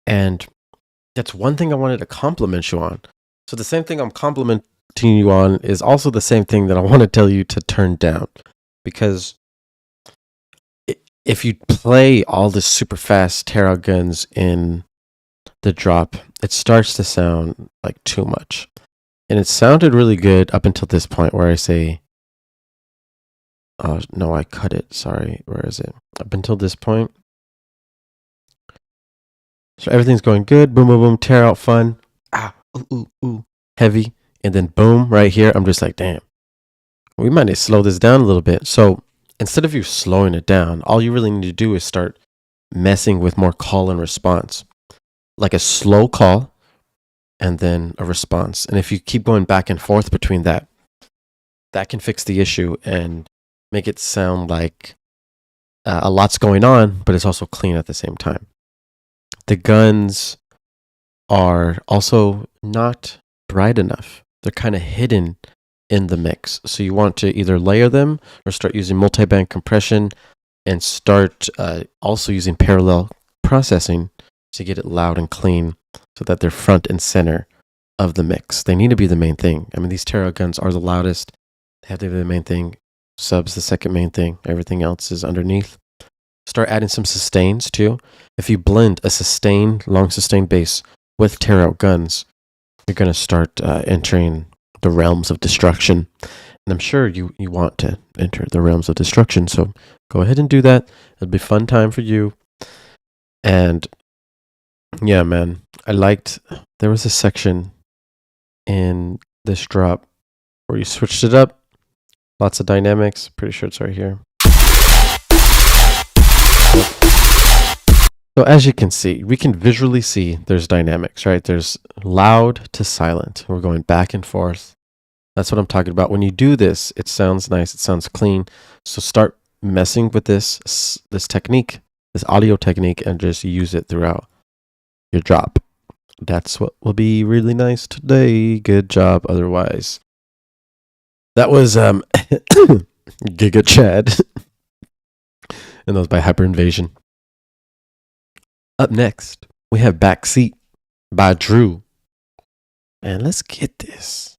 And that's one thing I wanted to compliment you on. So the same thing I'm complimenting you on is also the same thing that I want to tell you to turn down. Because if you play all the super fast tear out guns in the drop, it starts to sound like too much. And it sounded really good up until this point where I say, oh, no, I cut it. Sorry. Where is it? Up until this point. So everything's going good. Boom, boom, boom. Tear out fun. Ah, ooh, ooh, ooh. Heavy. And then boom, right here. I'm just like, damn. We might need to slow this down a little bit. So instead of you slowing it down, all you really need to do is start messing with more call and response. Like a slow call and then a response. And if you keep going back and forth between that, that can fix the issue and make it sound like a lot's going on, but it's also clean at the same time. The guns are also not bright enough. They're kind of hidden in the mix. So you want to either layer them or start using multi-band compression and start also using parallel processing to get it loud and clean so that they're front and center of the mix. They need to be the main thing. I mean, these Taro guns are the loudest. They have to be the main thing. Subs the second main thing. Everything else is underneath. Start adding some sustains too. If you blend a sustained, long sustained bass with Taro guns, you're going to start entering the realms of destruction. And I'm sure you want to enter the realms of destruction. So go ahead and do that. It'll be a fun time for you. And yeah, man, there was a section in this drop where you switched it up. Lots of dynamics. Pretty sure it's right here. So as you can see, we can visually see there's dynamics, right? There's loud to silent. We're going back and forth. That's what I'm talking about. When you do this, it sounds nice. It sounds clean. So start messing with this technique, this audio technique, and just use it throughout your drop. That's what will be really nice today. Good job otherwise. That was Giga Chad. And that was by Hyper Invasion. Up next, we have Backseat by Drew. Man, let's get this.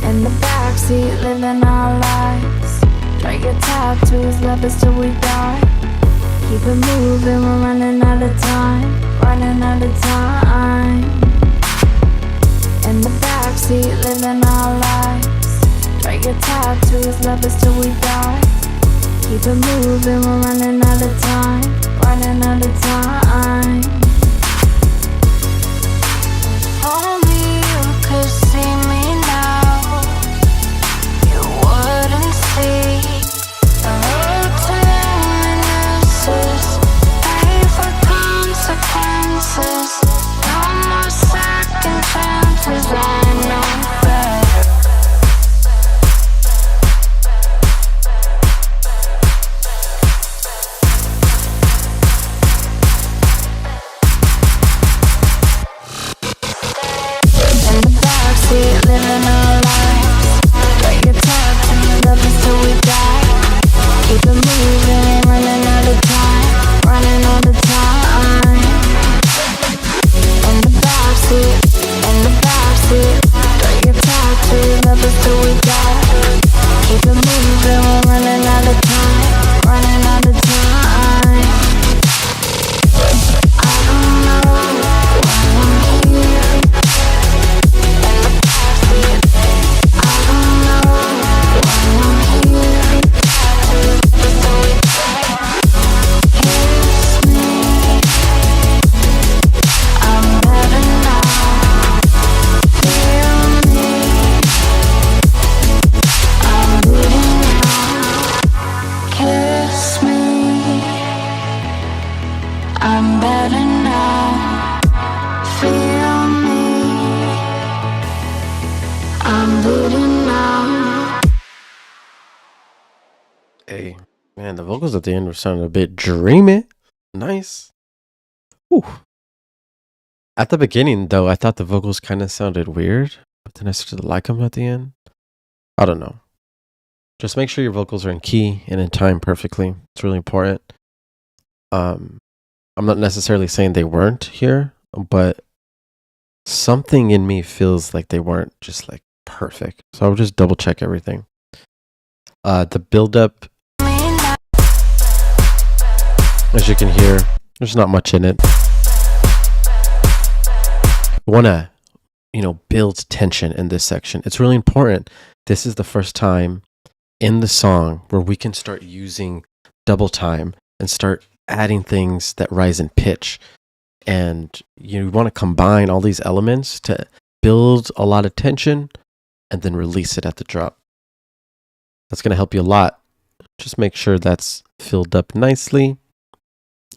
In the backseat, living our lives. Drag your tattoos, love us till we die. Keep it moving, we're running out of time. Running out of time. In the backseat, living our lives. Drag your tattoos, love us till we die. Keep it moving, we're running out of time. Running out of time. Only you could see me now. You wouldn't see the routine misses. Pay for consequences. No more second chances. I know better. Living our lives. Break your time and love us till we die. Keep it moving, running out of time. Running out of time. In the backseat, in the backseat. Break your time to love us till we die. Keep it moving, we're running out of time. Running out of time. I don't know why I'm here. I'm better now. Feel me. I'm bleeding now. Hey, man, the vocals at the end were sounding a bit dreamy. Nice. Whew. At the beginning, though, I thought the vocals kind of sounded weird, but then I started to like them at the end. I don't know. Just make sure your vocals are in key and in time perfectly. It's really important. I'm not necessarily saying they weren't here, but something in me feels like they weren't just like perfect. So I'll just double check everything. The build up, as you can hear, there's not much in it. We want to, build tension in this section. It's really important. This is the first time in the song where we can start using double time and start adding things that rise in pitch. And you want to combine all these elements to build a lot of tension and then release it at the drop. That's going to help you a lot. Just make sure that's filled up nicely.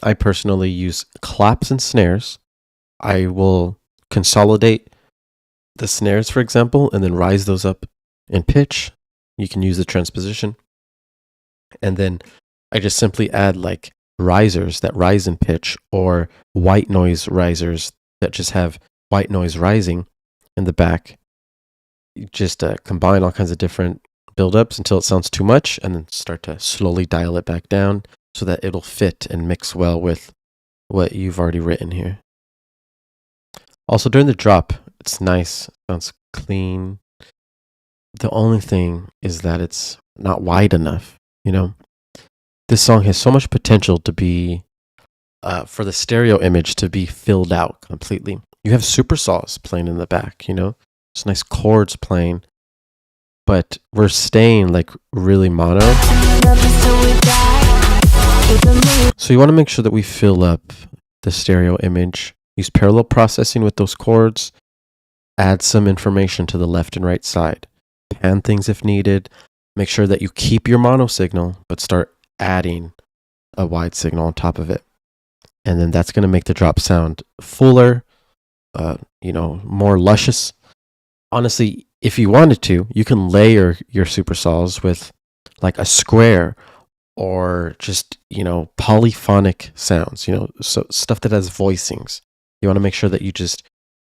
I personally use claps and snares. I will consolidate the snares, for example, and then rise those up in pitch. You can use the transposition. And then I just simply add like risers that rise in pitch, or white noise risers that just have white noise rising in the back. You just combine all kinds of different buildups until it sounds too much, and then start to slowly dial it back down so that it'll fit and mix well with what you've already written here. Also, during the drop, it's nice, sounds clean. The only thing is that it's not wide enough, you know? This song has so much potential to be, for the stereo image to be filled out completely. You have super saws playing in the back, you know? It's nice chords playing, but we're staying like really mono. So you want to make sure that we fill up the stereo image. Use parallel processing with those chords. Add some information to the left and right side. Pan things if needed. Make sure that you keep your mono signal, but start adding a wide signal on top of it. And then that's going to make the drop sound fuller, more luscious. Honestly, if you wanted to, you can layer your super saws with like a square or just, polyphonic sounds, so stuff that has voicings. You want to make sure that you just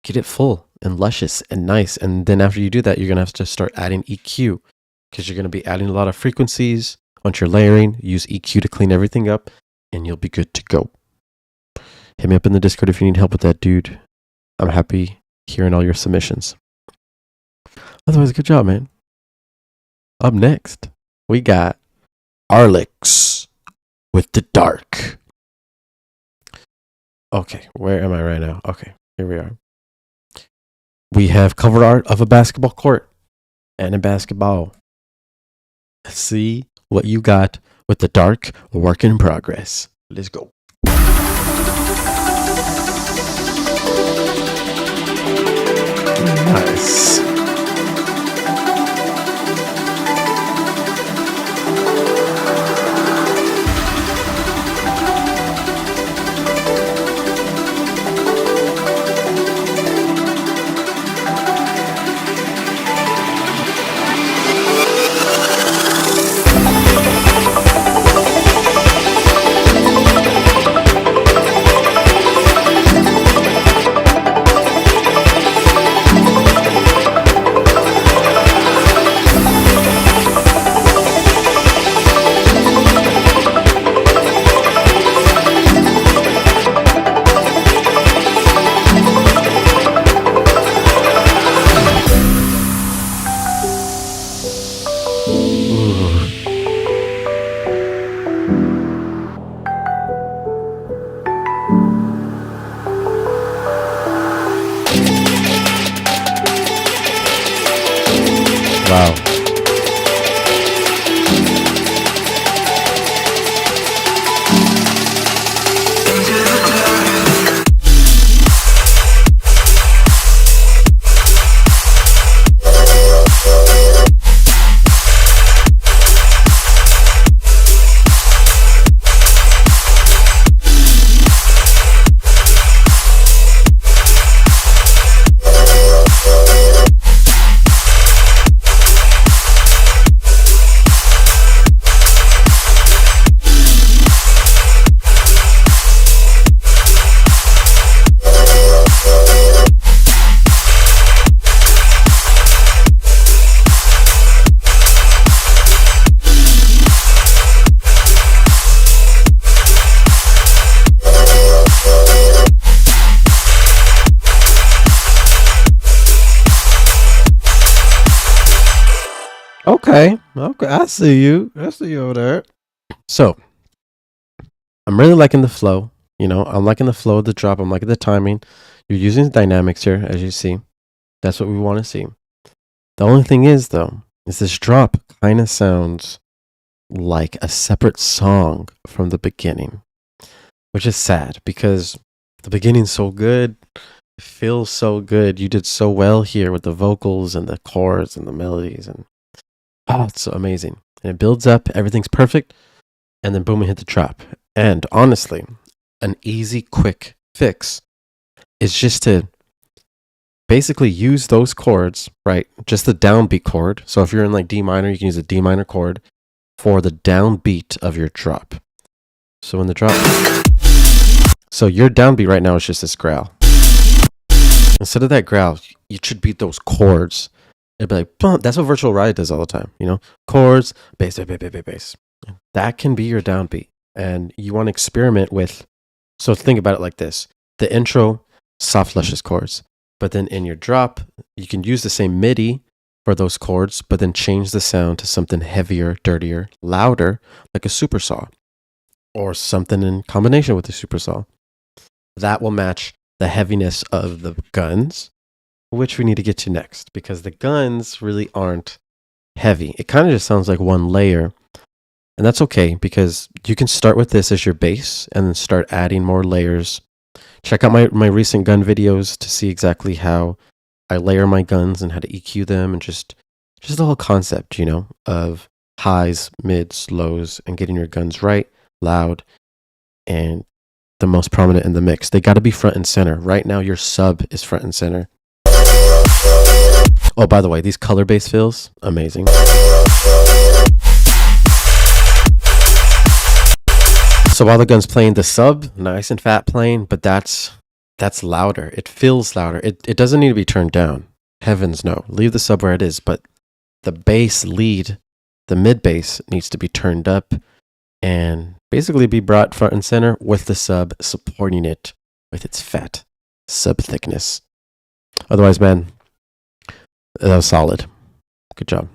get it full and luscious and nice. And then after you do that, you're going to have to start adding EQ, because you're going to be adding a lot of frequencies. Once you're layering, use EQ to clean everything up, and you'll be good to go. Hit me up in the Discord if you need help with that, dude. I'm happy hearing all your submissions. Otherwise, good job, man. Up next, we got Arlix with The Dark. Okay, where am I right now? Okay, here we are. We have cover art of a basketball court and a basketball. Let's see what you got with The Dark, work in progress. Let's go. Nice. Wow. Okay, I see you. I see you over there. So, I'm really liking the flow. I'm liking the flow of the drop. I'm liking the timing. You're using dynamics here, as you see. That's what we want to see. The only thing is, though, is this drop kind of sounds like a separate song from the beginning, which is sad because The beginning's so good. It feels so good. You did so well here with the vocals and the chords and the melodies, and it's so amazing. And it builds up, everything's perfect, and then boom, we hit the drop. And honestly, an easy, quick fix is just to basically use those chords, right? Just the downbeat chord. So if you're in like D minor, you can use a D minor chord for the downbeat of your drop. So when the drop, so your downbeat right now is just this growl. Instead of that growl, you should beat those chords. It'd be like, bum. That's what Virtual Riot does all the time. You know, chords, bass, bass, bass, bass, bass. That can be your downbeat. And you want to experiment with, so think about it like this. The intro, soft, luscious chords. But then in your drop, you can use the same MIDI for those chords, but then change the sound to something heavier, dirtier, louder, like a super saw. Or something in combination with the super saw. That will match the heaviness of the guns, which we need to get to next, because the guns really aren't heavy. It kind of just sounds like one layer, and that's okay, because you can start with this as your base and then start adding more layers. Check out my recent gun videos to see exactly how I layer my guns and how to EQ them, and just the whole concept, you know, of highs, mids, lows, and getting your guns right, loud, and the most prominent in the mix. They got to be front and center. Right now, your sub is front and center. Oh, by the way, these color bass fills, amazing. So while the gun's playing, the sub, nice and fat playing, but that's louder. It feels louder. It doesn't need to be turned down. Heavens no. Leave the sub where it is, but the bass lead, the mid bass, needs to be turned up and basically be brought front and center with the sub supporting it with its fat sub thickness. Otherwise, man, that was solid. Good job.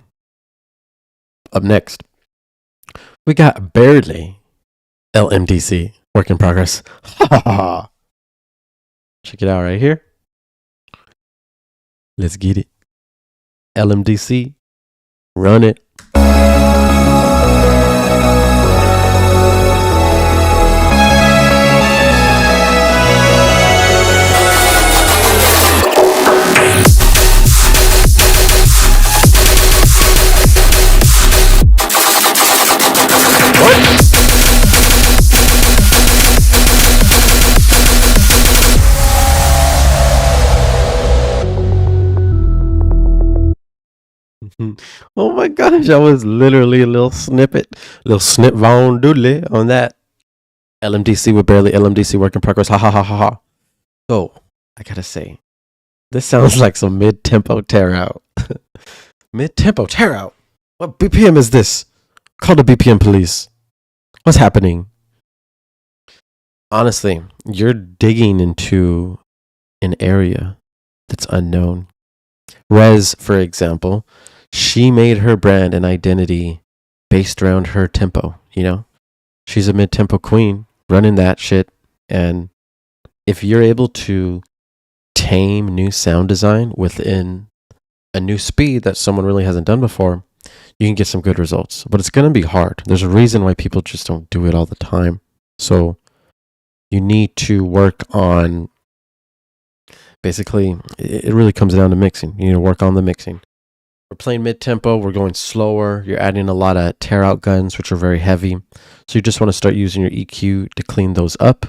Up next, we got barely LMDC, work in progress. Check it out right here. Let's get it. LMDC, run it. Oh my gosh, that was literally a little snip von doodly on that. LMDC with barely LMDC, work in progress. Ha ha ha ha ha. So, I gotta say, this sounds like some mid-tempo tear out. Mid-tempo tear out? What BPM is this? Call the BPM police. What's happening? Honestly, you're digging into an area that's unknown. Rez, for example, she made her brand and identity based around her tempo, you know? She's a mid-tempo queen running that shit. And if you're able to tame new sound design within a new speed that someone really hasn't done before, you can get some good results. But it's going to be hard. There's a reason why people just don't do it all the time. So you need to work on, basically, it really comes down to mixing. You need to work on the mixing. We're playing mid-tempo, we're going slower, you're adding a lot of tear-out guns, which are very heavy. So you just want to start using your EQ to clean those up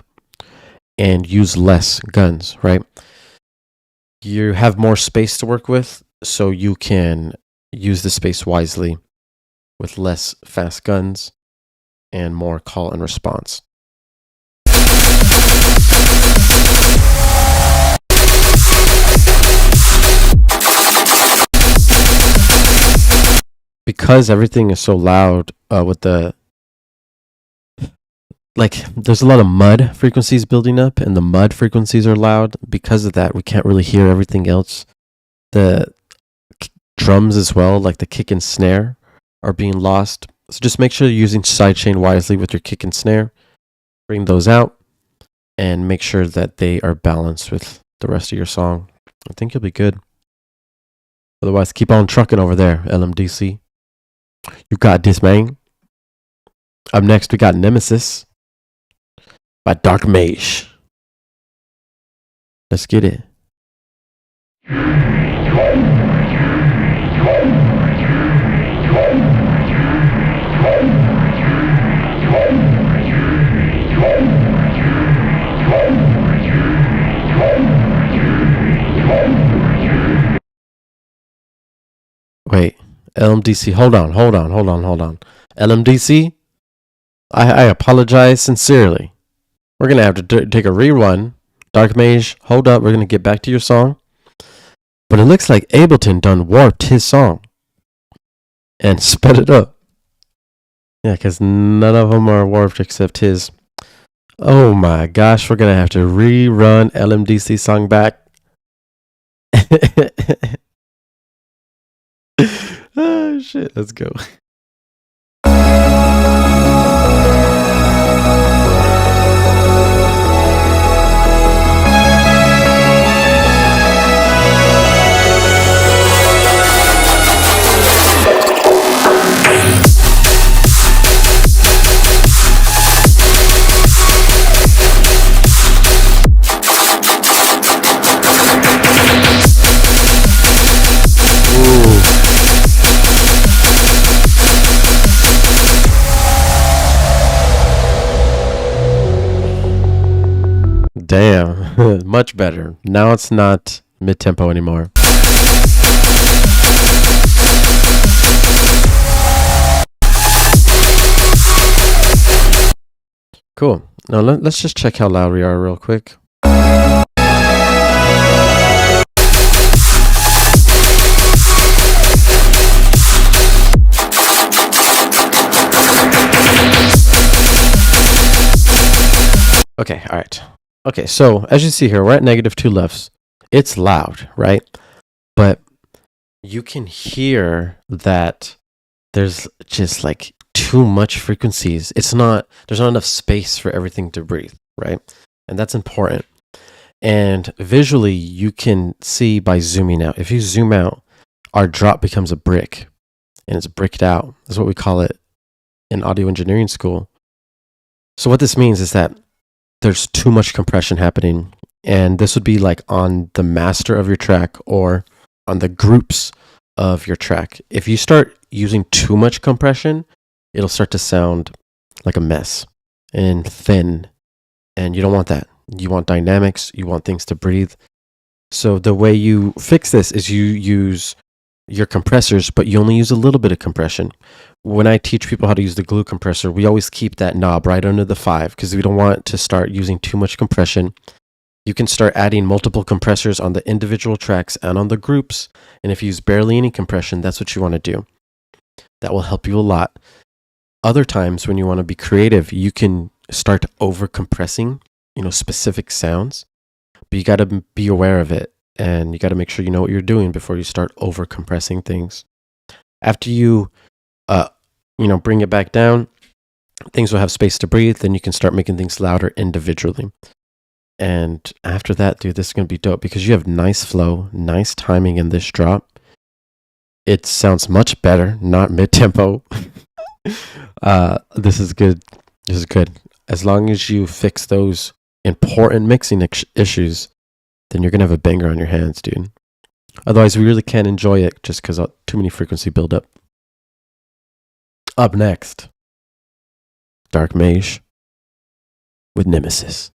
and use less guns, right? You have more space to work with, so you can use the space wisely with less fast guns and more call and response. Because everything is so loud with the, like, there's a lot of mud frequencies building up, and the mud frequencies are loud. Because of that, we can't really hear everything else. The drums as well, like the kick and snare, are being lost. So just make sure you're using sidechain wisely with your kick and snare. Bring those out and make sure that they are balanced with the rest of your song. I think you'll be good. Otherwise, keep on trucking over there, LMDC. You got this, man. Up next, we got Nemesis by Dark Mage. Let's get it. Wait, LMDC, hold on. LMDC, I apologize sincerely. We're going to have to take a rerun. Dark Mage, hold up. We're going to get back to your song. But it looks like Ableton done warped his song and sped it up. Yeah, because none of them are warped except his. Oh my gosh, we're going to have to rerun LMDC song back. Oh shit, let's go. Damn, much better. Now it's not mid-tempo anymore. Cool. Now let's just check how loud we are real quick. Okay, all right. Okay, so as you see here, we're at -2 lefts. It's loud, right? But you can hear that there's just like too much frequencies. There's not enough space for everything to breathe, right? And that's important. And visually, you can see by zooming out. If you zoom out, our drop becomes a brick, and it's bricked out. That's what we call it in audio engineering school. So what this means is that there's too much compression happening, and this would be like on the master of your track or on the groups of your track. If you start using too much compression, it'll start to sound like a mess and thin, and you don't want that. You want dynamics, you want things to breathe. So the way you fix this is you use your compressors, but you only use a little bit of compression. When I teach people how to use the glue compressor, we always keep that knob right under the 5 because we don't want to start using too much compression. You can start adding multiple compressors on the individual tracks and on the groups. And if you use barely any compression, that's what you want to do. That will help you a lot. Other times when you want to be creative, you can start over compressing, specific sounds, but you got to be aware of it. And you got to make sure you know what you're doing before you start over compressing things. After you, bring it back down, things will have space to breathe. Then you can start making things louder individually. And after that, dude, this is going to be dope because you have nice flow, nice timing in this drop. It sounds much better, not mid-tempo. This is good. This is good. As long as you fix those important mixing issues, then you're going to have a banger on your hands, dude. Otherwise, we really can't enjoy it just because too many frequency buildup. Up next, Dark Mage with Nemesis.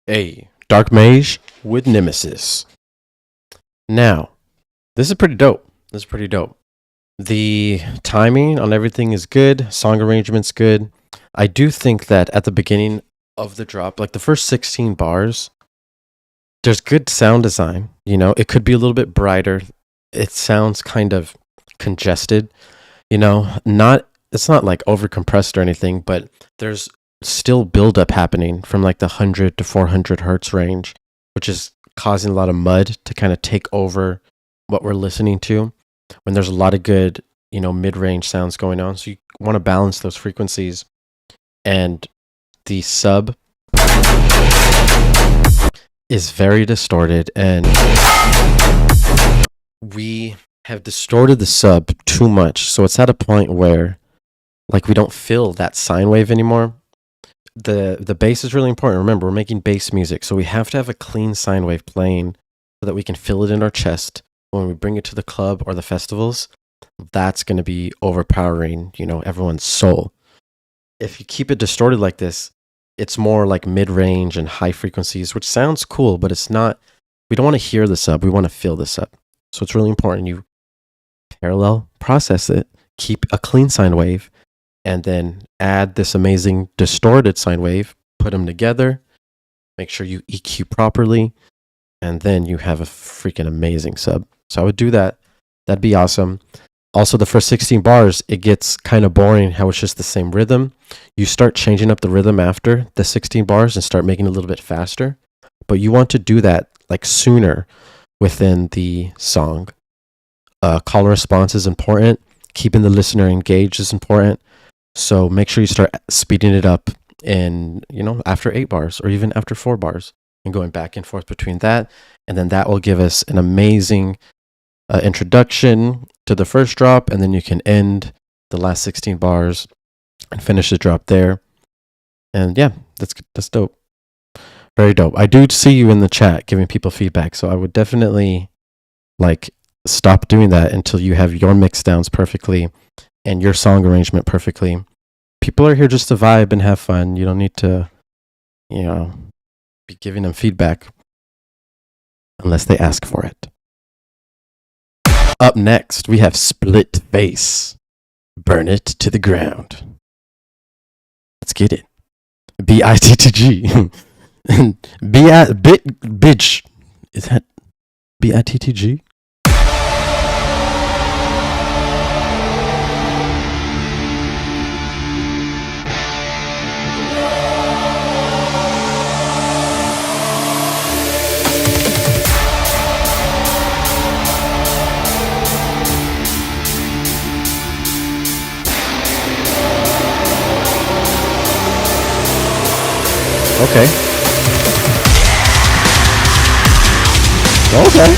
A Dark Mage with Nemesis. Now, this is pretty dope. The timing on everything is good. Song arrangement's good. I do think that at the beginning of the drop, like the first 16 bars, there's good sound design. You know, it could be a little bit brighter. It sounds kind of congested. You know, it's not like over compressed or anything, but there's still buildup happening from like the 100 to 400 hertz range, which is causing a lot of mud to kind of take over what we're listening to when there's a lot of good, you know, mid-range sounds going on. So you want to balance those frequencies, and the sub is very distorted, and we have distorted the sub too much. So it's at a point where like we don't feel that sine wave anymore. The bass is really important. Remember, we're making bass music, so we have to have a clean sine wave playing so that we can feel it in our chest when we bring it to the club or the festivals. That's going to be overpowering, you know, everyone's soul. If you keep it distorted like this, it's more like mid-range and high frequencies, which sounds cool, but it's not. We don't want to hear the sub, we want to feel the sub. So it's really important you parallel process it, keep a clean sine wave, and then add this amazing distorted sine wave, put them together, make sure you EQ properly, and then you have a freaking amazing sub. So I would do that. That'd be awesome. Also, the first 16 bars, it gets kind of boring how it's just the same rhythm. You start changing up the rhythm after the 16 bars and start making it a little bit faster. But you want to do that like sooner within the song. Call and response is important. Keeping the listener engaged is important. So make sure you start speeding it up in, you know, after 8 bars or even after 4 bars and going back and forth between that. And then that will give us an amazing introduction to the first drop. And then you can end the last 16 bars and finish the drop there. And yeah, that's dope. Very dope. I do see you in the chat giving people feedback. So I would definitely like stop doing that until you have your mix downs perfectly and your song arrangement perfectly. People are here just to vibe and have fun. You don't need to, you know, be giving them feedback unless they ask for it. Up next, we have Split Face. Burn It to the Ground. Let's get it. BITTG. Bitch. Is that BITTG? Okay. Okay.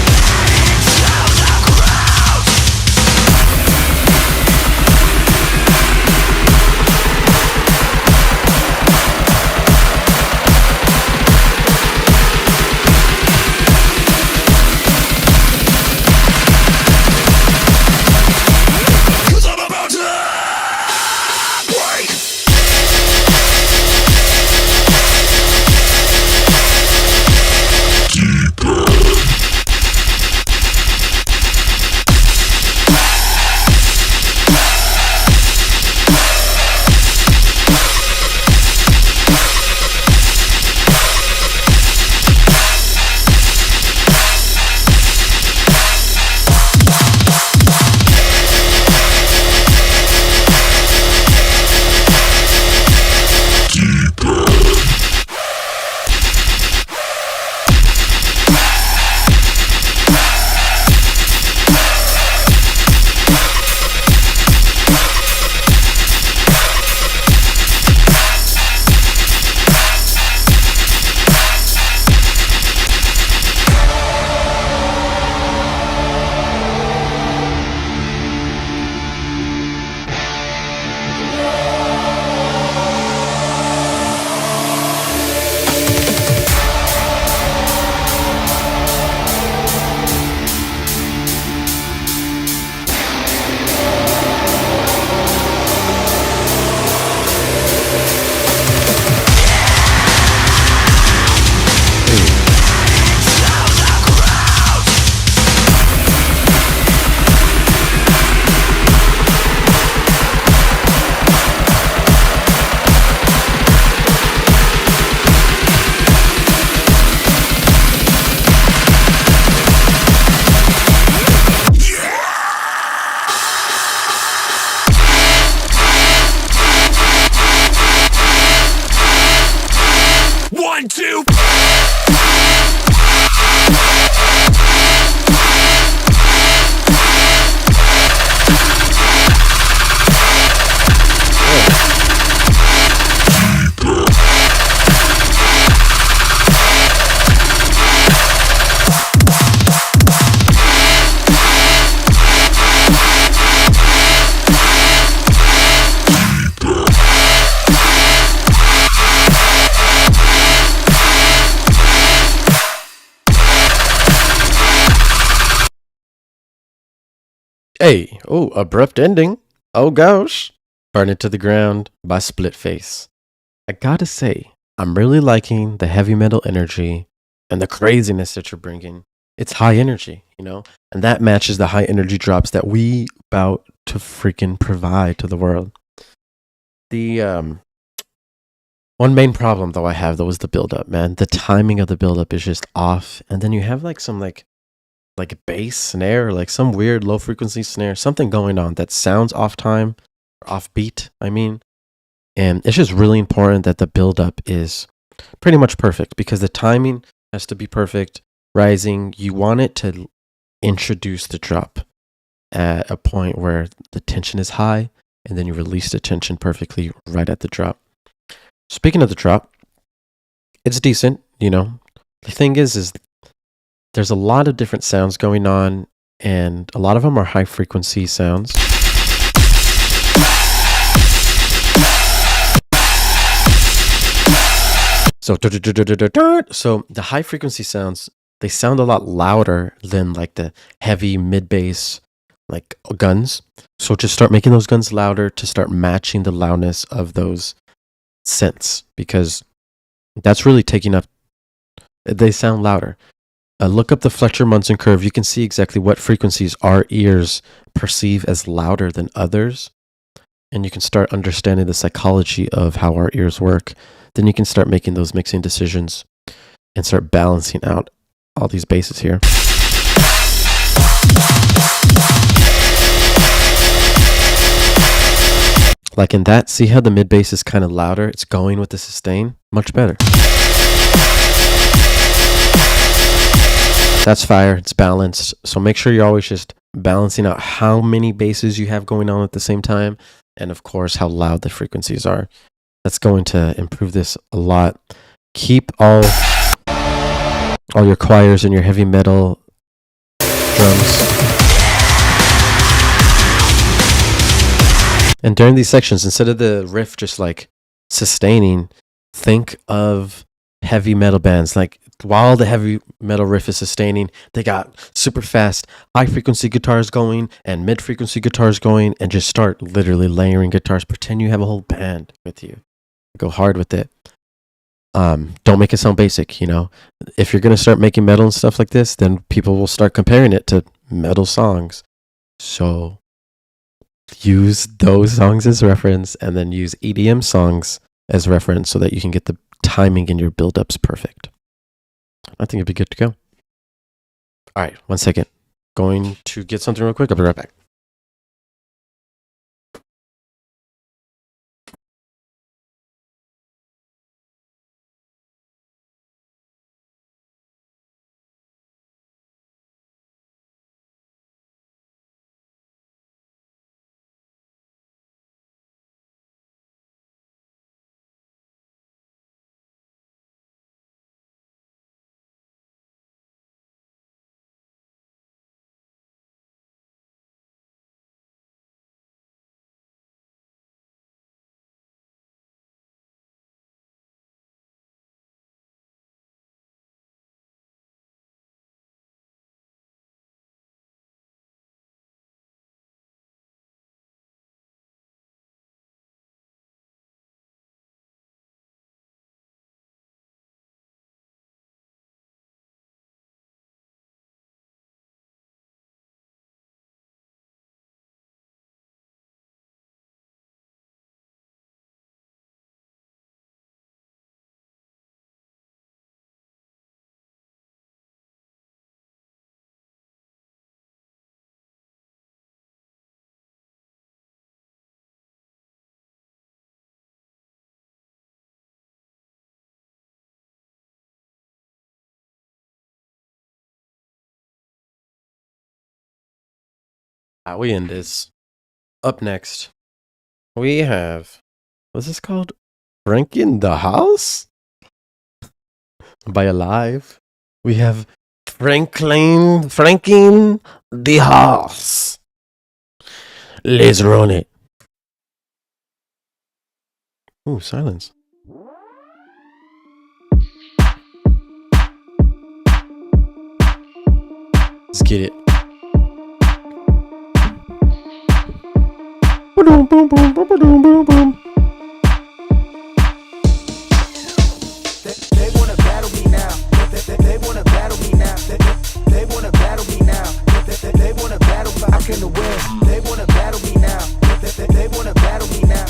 to. Hey, oh, abrupt ending. Oh gosh. Burn It to the Ground by Split Face. I gotta say, I'm really liking the heavy metal energy and the craziness that you're bringing. It's high energy, you know, and that matches the high energy drops that we about to freaking provide to the world. The one main problem though I have though is the build up, man. The timing of the build up is just off, and then you have like some like bass snare, like some weird low frequency snare, something going on that sounds off time, or off beat, I mean. And it's just really important that the build up is pretty much perfect because the timing has to be perfect. Rising, you want it to introduce the drop at a point where the tension is high, and then you release the tension perfectly right at the drop. Speaking of the drop, it's decent, you know. The thing is there's a lot of different sounds going on, and a lot of them are high frequency sounds. So the high frequency sounds, they sound a lot louder than like the heavy mid bass like guns. So just start making those guns louder to start matching the loudness of those synths, because that's really taking up, they sound louder. Look up the Fletcher Munson curve. You can see exactly what frequencies our ears perceive as louder than others. And you can start understanding the psychology of how our ears work. Then you can start making those mixing decisions and start balancing out all these basses here. Like in that, see how the mid bass is kind of louder? It's going with the sustain. Much better. That's fire. It's balanced. So make sure you're always just balancing out how many basses you have going on at the same time. And of course, how loud the frequencies are. That's going to improve this a lot. Keep all your choirs and your heavy metal drums. And during these sections, instead of the riff just like sustaining, think of heavy metal bands. Like while the heavy metal riff is sustaining, they got super fast high frequency guitars going and mid frequency guitars going, and just start literally layering guitars. Pretend you have a whole band with you. Go hard with it. Don't make it sound basic, you know. If you're gonna start making metal and stuff like this, then people will start comparing it to metal songs. So use those songs as reference, and then use EDM songs as reference so that you can get the timing in your build-ups perfect. I think it'd be good to go. All right, 1 second. Going to get something real quick. I'll be right back. We end this. Up next, we have, what's this called? Frank in the House? By Alive. We have Franking the House. Let's run it. Ooh, silence. Let's get it. Boom, boom, boom, boom, boom, boom, boom. They wanna battle me now. They wanna battle me now. They wanna battle me now. They wanna battle me. I can win. They wanna battle me now. They wanna battle me now.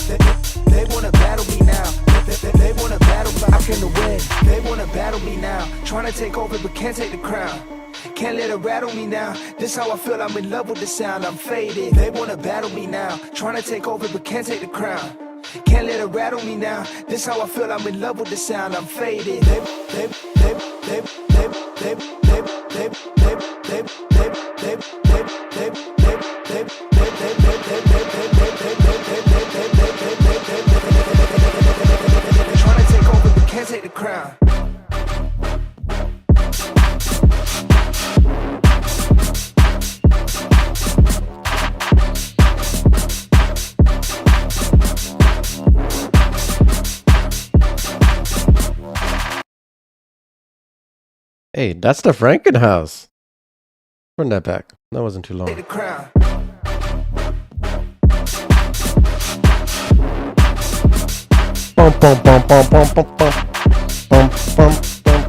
They wanna battle me now. They wanna battle me. I can win. They wanna battle me now. Trying to take over but can't take the crown. Can't let it rattle me now. This how I feel. I'm in love with the sound. I'm faded. They wanna battle me now. Trying to take over but can't take the crown. Can't let it rattle me now. This how I feel. I'm in love with the sound. I'm faded. Trying to take over but can't take the crown. Hey, that's the Frankenhouse. Run that back. That wasn't too long. Bum, bum, bum, bum, bum, bum, bum. Bum, bum, bum.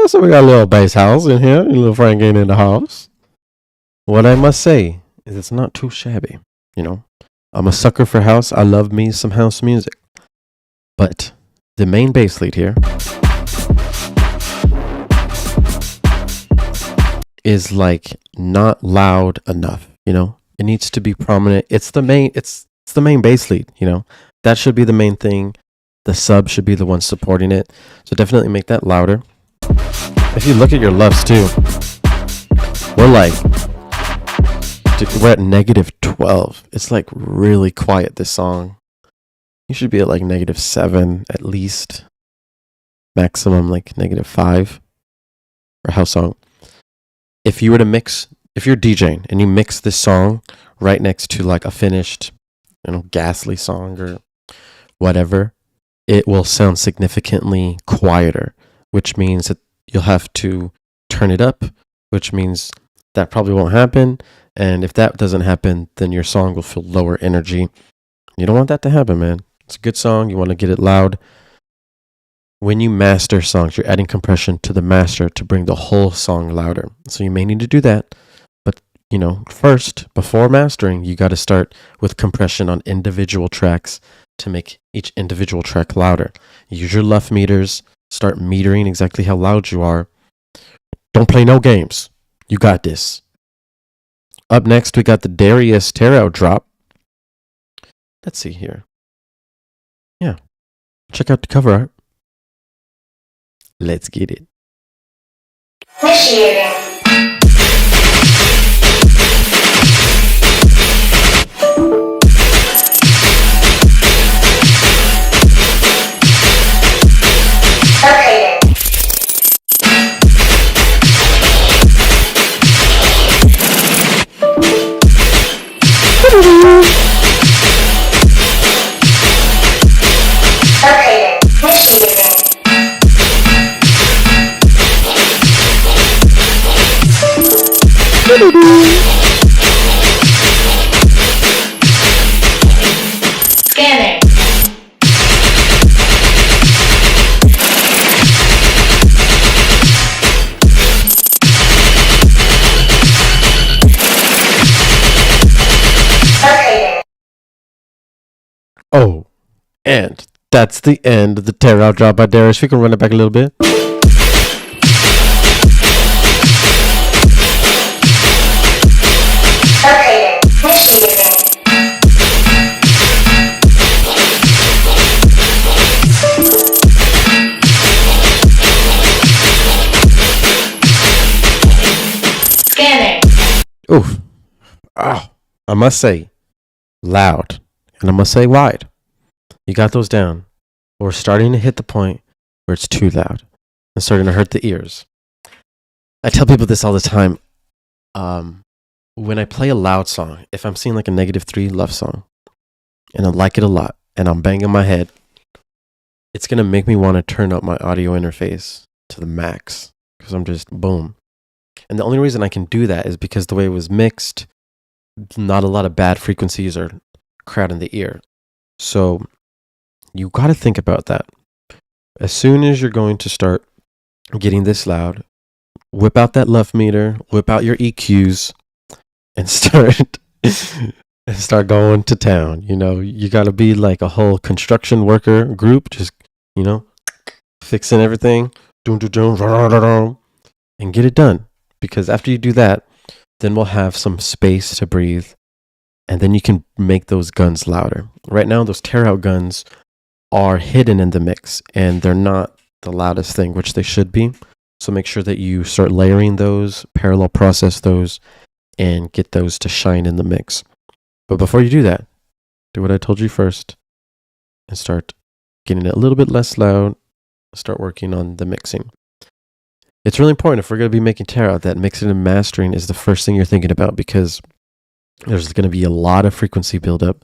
So we got a little bass house in here, a little Franken in the house. What I must say is it's not too shabby, you know. I'm a sucker for house. I love me some house music. But the main bass lead here is like not loud enough, you know? It needs to be prominent. It's the main bass lead, you know? That should be the main thing. The sub should be the one supporting it. So definitely make that louder. If you look at your loves too, we're at -12. It's like really quiet, this song. You should be at like -7 at least. Maximum like -5 for a house song. If you were to mix, if you're DJing and you mix this song right next to like a finished, you know, ghastly song or whatever, it will sound significantly quieter, which means that you'll have to turn it up, which means that probably won't happen. And if that doesn't happen, then your song will feel lower energy. You don't want that to happen, man. It's a good song. You want to get it loud. When you master songs, you're adding compression to the master to bring the whole song louder. So you may need to do that. But, you know, first, before mastering, you got to start with compression on individual tracks to make each individual track louder. Use your LUF meters. Start metering exactly how loud you are. Don't play no games. You got this. Up next, we got the Darius Tarot drop. Let's see here. Yeah. Check out the cover art. Let's get it. Initiating. Scanning. Oh, and that's the end of the Tarot drop by Darius. If you can run it back a little bit. Oof. Oh, I must say, loud. And I must say, wide. You got those down. We're starting to hit the point where it's too loud and starting to hurt the ears. I tell people this all the time. When I play a loud song, if I'm seeing like a -3 love song and I like it a lot and I'm banging my head, it's going to make me want to turn up my audio interface to the max because I'm just boom. And the only reason I can do that is because the way it was mixed, not a lot of bad frequencies are crowding the ear. So you got to think about that. As soon as you're going to start getting this loud, whip out that left meter, whip out your EQs, and start going to town. You know, you got to be like a whole construction worker group, just, you know, fixing everything, and get it done. Because after you do that, then we'll have some space to breathe, and then you can make those guns louder. Right now, those tear out guns are hidden in the mix, and they're not the loudest thing, which they should be. So make sure that you start layering those, parallel process those, and get those to shine in the mix. But before you do that, do what I told you first and start getting it a little bit less loud. Start working on the mixing. It's really important if we're going to be making tear out that mixing and mastering is the first thing you're thinking about, because there's going to be a lot of frequency buildup.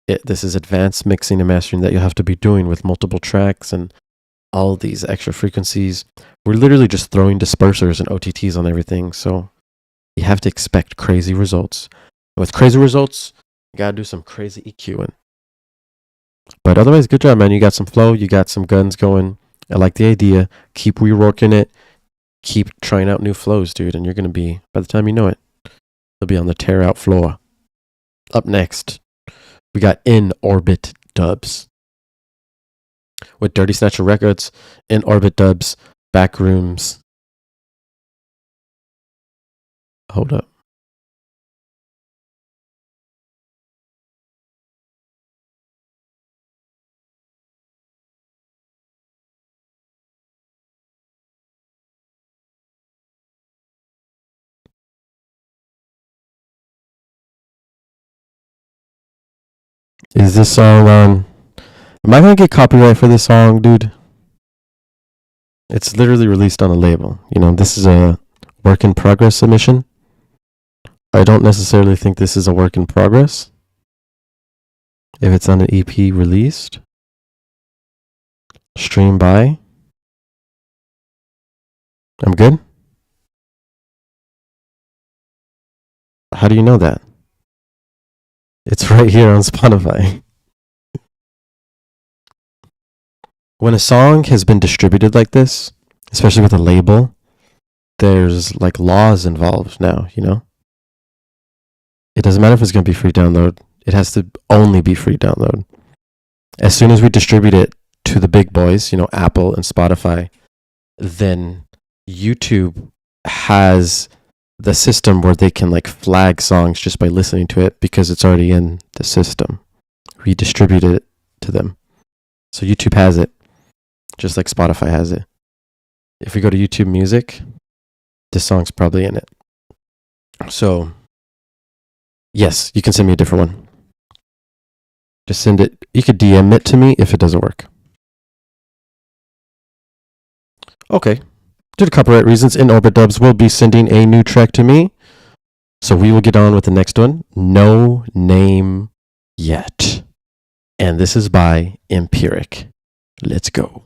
This is advanced mixing and mastering that you'll have to be doing with multiple tracks and all these extra frequencies. We're literally just throwing dispersers and OTTs on everything. So you have to expect crazy results. And with crazy results, you got to do some crazy EQing. But otherwise, good job, man. You got some flow. You got some guns going. I like the idea. Keep reworking it. Keep trying out new flows, dude. And you're going to be, by the time you know it, you'll be on the tear out floor. Up next, we got In Orbit Dubs. With Dirty Snatcher Records, In Orbit Dubs, Backrooms. Hold up. Is this song on? Am I going to get copyright for this song, dude? It's literally released on a label. You know, this is a work in progress submission. I don't necessarily think this is a work in progress. If it's on an EP released. Stream by. I'm good? How do you know that? It's right here on Spotify. When a song has been distributed like this, especially with a label, there's like laws involved now, you know? It doesn't matter if it's going to be free download. It has to only be free download. As soon as we distribute it to the big boys, you know, Apple and Spotify, then YouTube has the system where they can like flag songs just by listening to it because it's already in the system. We distributed it to them. So YouTube has it, just like Spotify has it. If we go to YouTube Music, this song's probably in it. So, yes, you can send me a different one. Just send it. You could DM it to me if it doesn't work. Okay. Due to copyright reasons, In Orbit Dubs will be sending a new track to me. So we will get on with the next one. No Name Yet. And this is by Empiric. Let's go.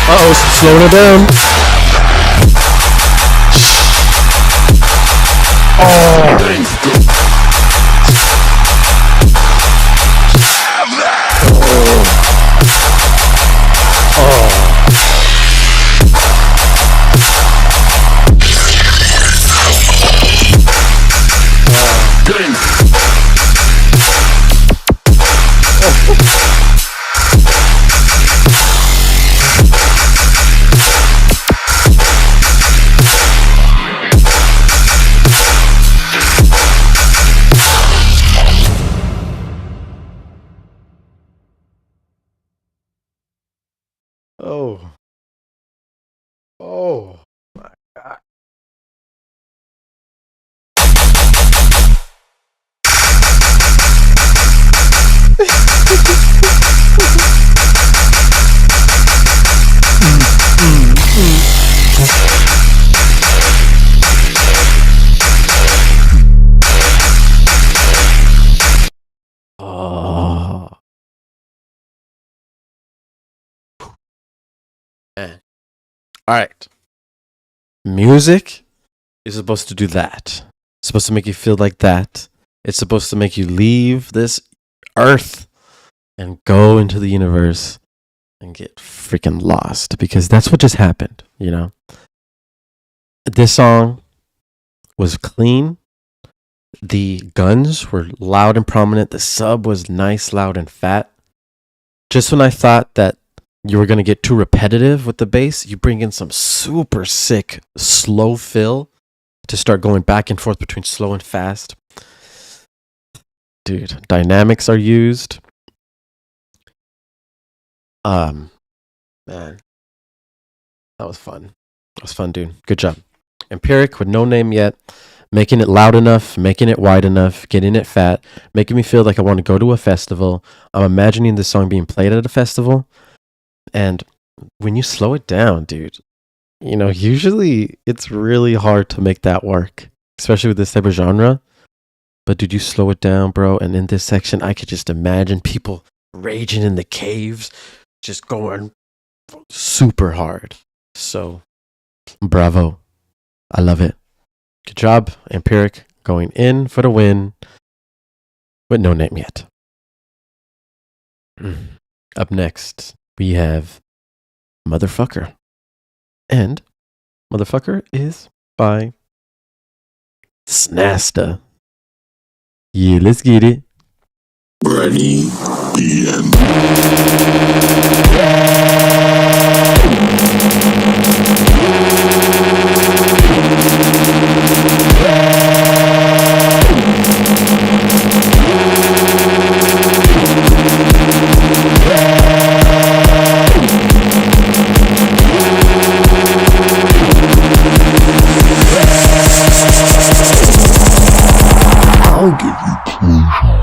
Uh-oh, slowing it down. Oh. Oh my God. Oh. Man. All right. Music is supposed to do that. It's supposed to make you feel like that. It's supposed to make you leave this earth and go into the universe and get freaking lost, because that's what just happened, you know? This song was clean. The guns were loud and prominent. The sub was nice, loud, and fat. Just when I thought that you were going to get too repetitive with the bass, you bring in some super sick slow fill to start going back and forth between slow and fast. Dude, dynamics are used. Man, that was fun. That was fun, dude. Good job. Empiric with no name yet. Making it loud enough, making it wide enough, getting it fat, making me feel like I want to go to a festival. I'm imagining this song being played at a festival. And when you slow it down, dude, you know, usually it's really hard to make that work, especially with this type of genre. But dude, you slow it down, bro. And in this section, I could just imagine people raging in the caves, just going super hard. So, bravo. I love it. Good job, Empiric, going in for the win, with no name yet. Up next, we have Motherfucker. And Motherfucker is by Snasta. Yeah, let's get it. Ready, begin. I'll give you pleasure.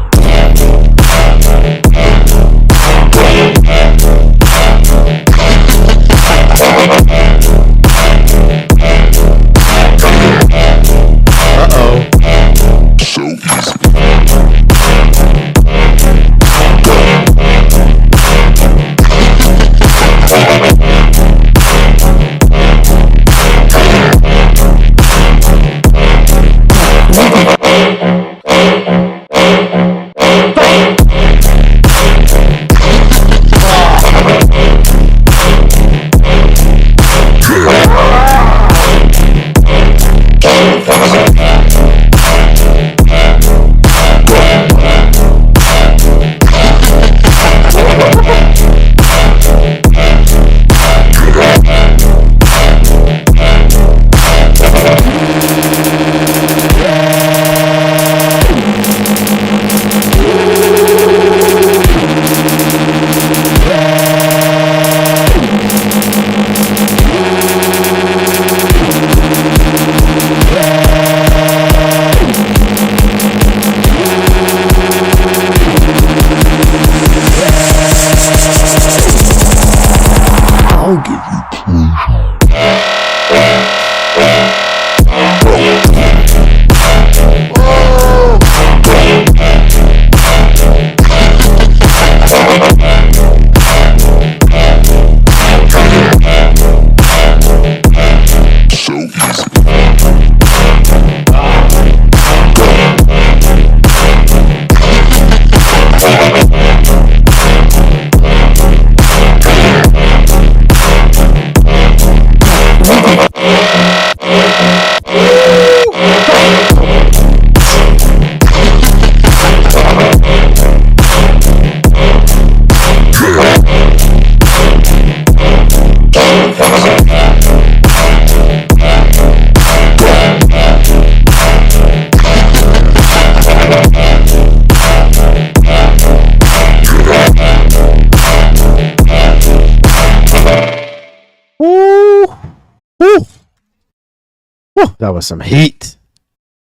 Whew, that was some heat.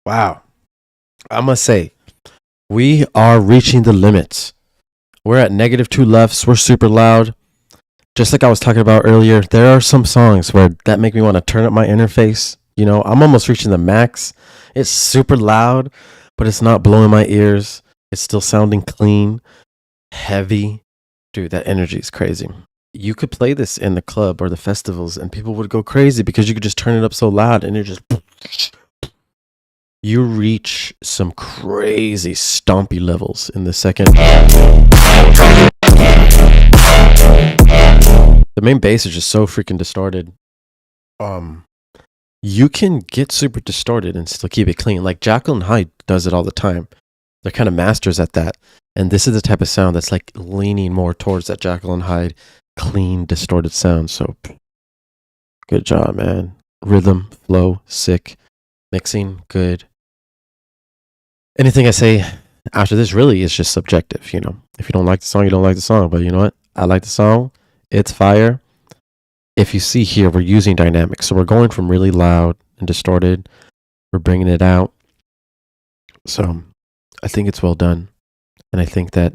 Wow. I must say, we are reaching the limits. We're at -2 lefts. We're super loud. Just like I was talking about earlier, there are some songs where that make me want to turn up my interface. You know, I'm almost reaching the max. It's super loud, but it's not blowing my ears. It's still sounding clean, heavy. Dude, that energy is crazy. You could play this in the club or the festivals and people would go crazy because you could just turn it up so loud and you're just... You reach some crazy stompy levels in the second. The main bass is just so freaking distorted. You can get super distorted and still keep it clean. Like Jekyll and Hyde does it all the time. They're kind of masters at that. And this is the type of sound that's like leaning more towards that Jekyll and Hyde clean, distorted sound. So good job, man. Rhythm, flow, sick. Mixing, good. Anything I say after this really is just subjective, you know. If you don't like the song, you don't like the song. But you know what? I like the song. It's fire. If you see here, we're using dynamics. So we're going from really loud and distorted. We're bringing it out. So I think it's well done. And I think that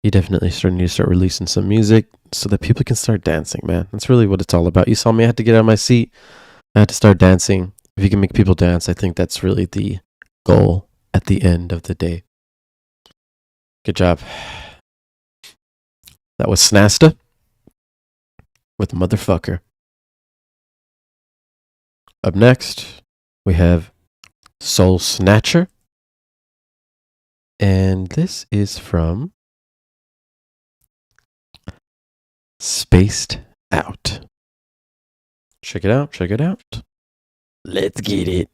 you definitely need to start releasing some music so that people can start dancing, man. That's really what it's all about. You saw me, I had to get out of my seat. I had to start dancing. If you can make people dance, I think that's really the goal at the end of the day. Good job. That was Snasta with Motherfucker. Up next, we have Soul Snatcher. And this is from Spaced Out. Check it out, check it out. Let's get it.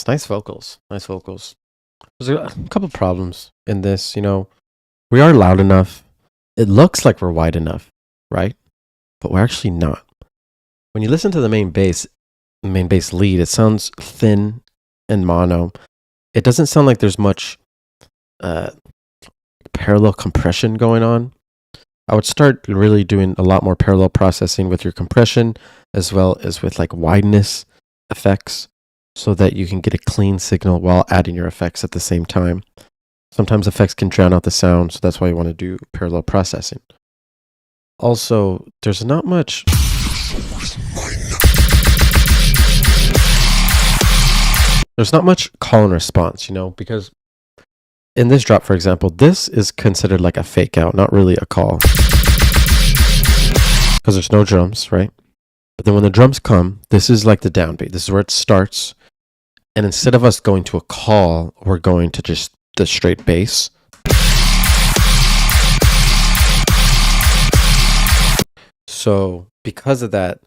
Nice vocals. Nice vocals. There's a couple problems in this, you know. We are loud enough. It looks like we're wide enough, right? But we're actually not. When you listen to the main bass lead, it sounds thin and mono. It doesn't sound like there's much parallel compression going on. I would start really doing a lot more parallel processing with your compression as well as with like wideness effects so that you can get a clean signal while adding your effects at the same time. Sometimes effects can drown out the sound, so that's why you want to do parallel processing. Also, there's not much... There's not much call and response, you know, because in this drop, for example, this is considered like a fake out, not really a call. Because there's no drums, right? But then when the drums come, this is like the downbeat. This is where it starts. And instead of us going to a call, we're going to just the straight bass. So because of that,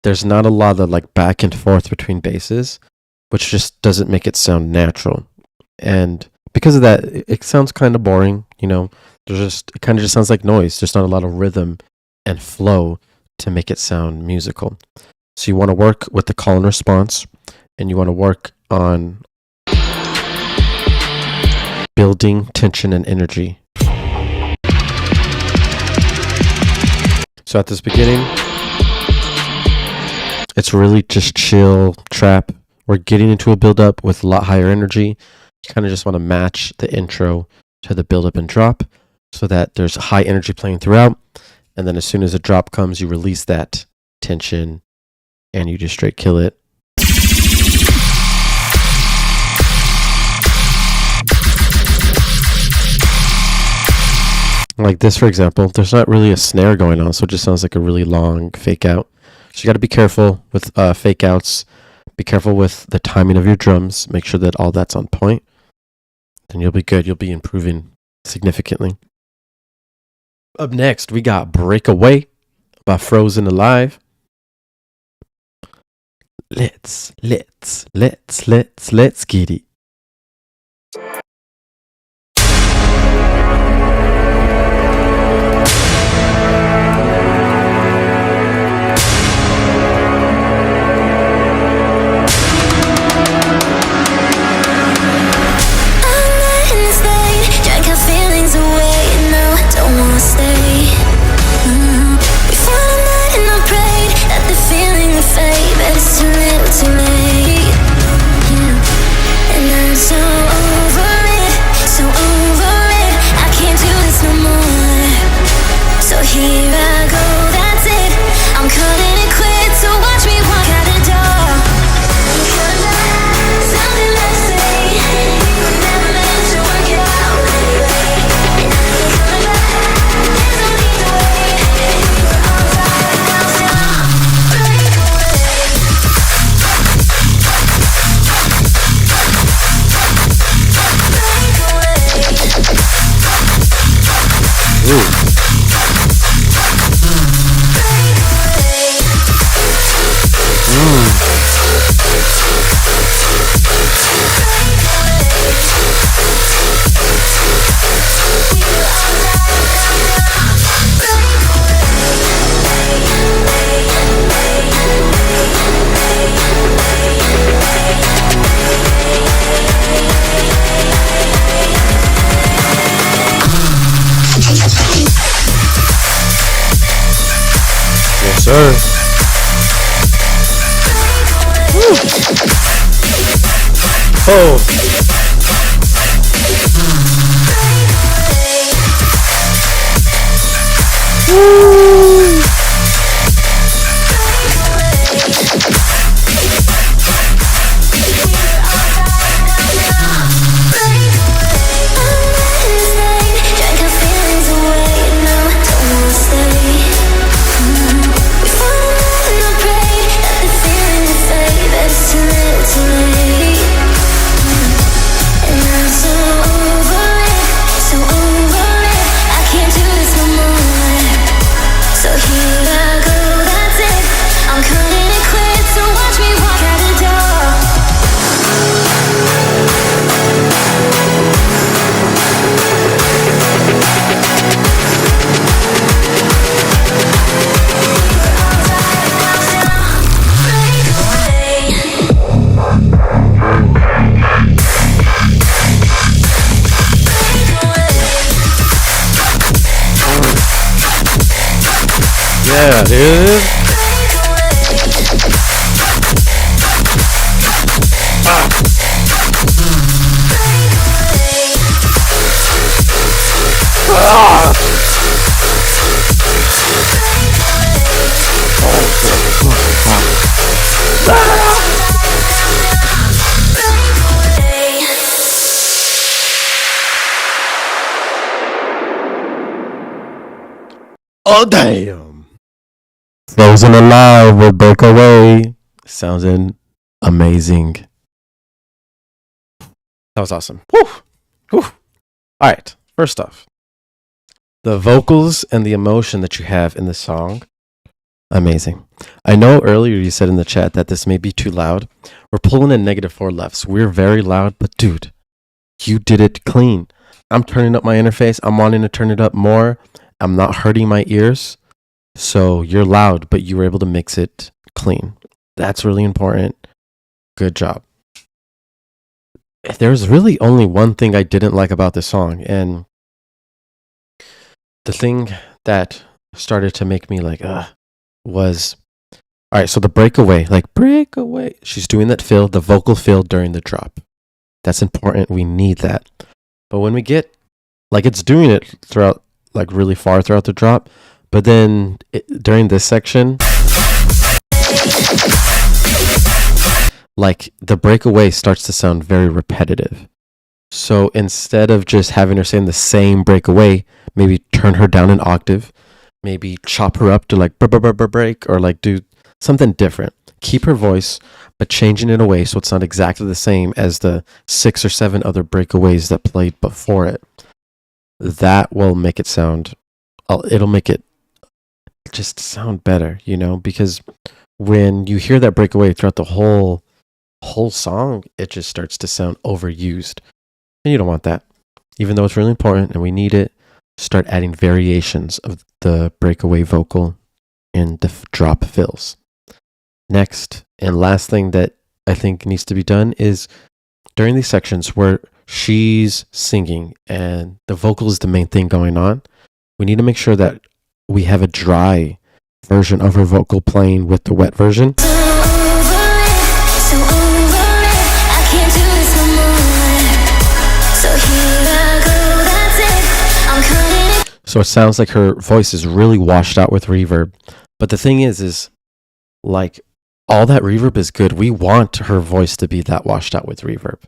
there's not a lot of like back and forth between basses, which just doesn't make it sound natural. And because of that, it sounds kind of boring, you know. It kind of just sounds like noise. There's not a lot of rhythm and flow to make it sound musical. So you want to work with the call and response, and you want to work on building tension and energy. So at this beginning, it's really just chill trap. We're getting into a build up with a lot higher energy. You kind of just want to match the intro to the build up and drop so that there's high energy playing throughout. And then as soon as a drop comes, you release that tension and you just straight kill it. Like this, for example, there's not really a snare going on, so it just sounds like a really long fake out. So you got to be careful with fake outs. Be careful with the timing of your drums. Make sure that all that's on point. Then you'll be good. You'll be improving significantly. Up next, we got Breakaway by Frozen Alive. Let's get it. Sir. Woo. Oh. Woo. Yeah, dude. Oh, damn. Frozen Alive with Breakaway. Sounding amazing. That was awesome. Woo! Woo! All right. First off, the vocals and the emotion that you have in the song, amazing. I know earlier you said in the chat that this may be too loud. We're pulling in -4 lefts. We're very loud, but dude, you did it clean. I'm turning up my interface. I'm wanting to turn it up more. I'm not hurting my ears. So you're loud, but you were able to mix it clean. That's really important. Good job. There's really only one thing I didn't like about this song, and the thing that started to make me like, was, all right, so the breakaway, she's doing that fill, the vocal fill during the drop. That's important. We need that. But when we get, like, it's doing it throughout, like, really far throughout the drop, but then during this section, like, the breakaway starts to sound very repetitive. So instead of just having her saying the same breakaway, maybe turn her down an octave, maybe chop her up to like break, or like do something different. Keep her voice, but changing it away so it's not exactly the same as the 6 or 7 other breakaways that played before it. That will make it sound, it'll make it just sound better, you know, because when you hear that breakaway throughout the whole song, it just starts to sound overused. And you don't want that. Even though it's really important and we need it, start adding variations of the breakaway vocal in the drop fills. Next and last thing that I think needs to be done is during these sections where she's singing and the vocal is the main thing going on, we need to make sure that we have a dry version of her vocal playing with the wet version. So it sounds like her voice is really washed out with reverb. But the thing is like, all that reverb is good. We want her voice to be that washed out with reverb.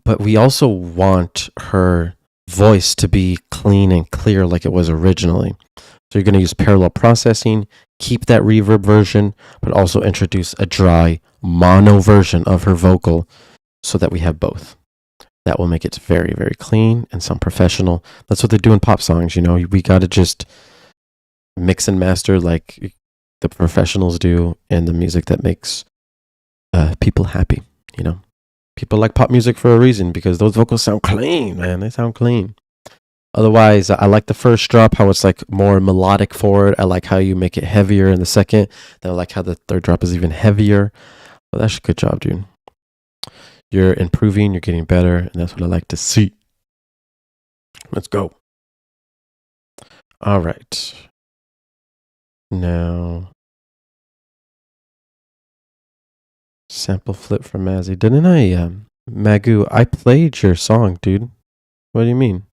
But we also want her voice to be clean and clear like it was originally. So you're going to use parallel processing, keep that reverb version, but also introduce a dry mono version of her vocal so that we have both. That will make it very, very clean and sound professional. That's what they do in pop songs, you know. We got to just mix and master like the professionals do in the music that makes people happy, you know. People like pop music for a reason because those vocals sound clean, man. They sound clean. Otherwise, I like the first drop, how it's like more melodic forward. I like how you make it heavier in the second. Then I like how the third drop is even heavier. Well, that's a good job, dude. You're improving, you're getting better, and that's what I like to see. Let's go. All right. Now, sample flip from Mazzy. Didn't I, Magu, I played your song, dude. What do you mean?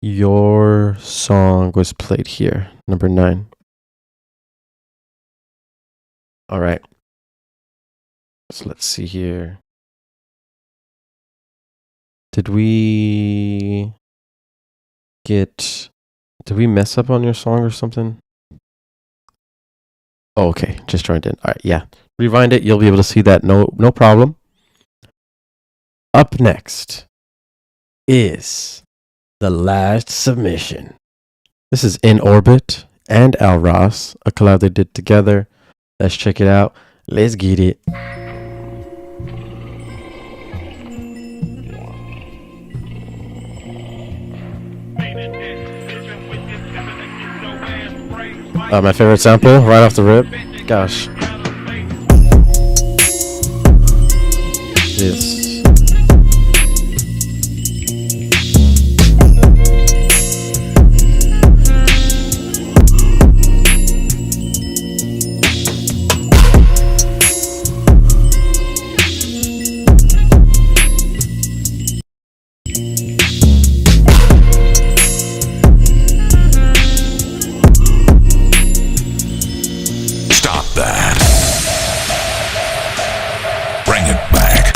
Your song was played here, number 9. All right. So let's see here. Did we mess up on your song or something? Oh, okay. Just joined in. All right. Yeah. Rewind it. You'll be able to see that. No problem. Up next is the last submission. This is In Orbit and Al Ross, a collab they did together. Let's check it out. Let's get it. My favorite sample right off the rip. Gosh. This. Stop that. Bring it back.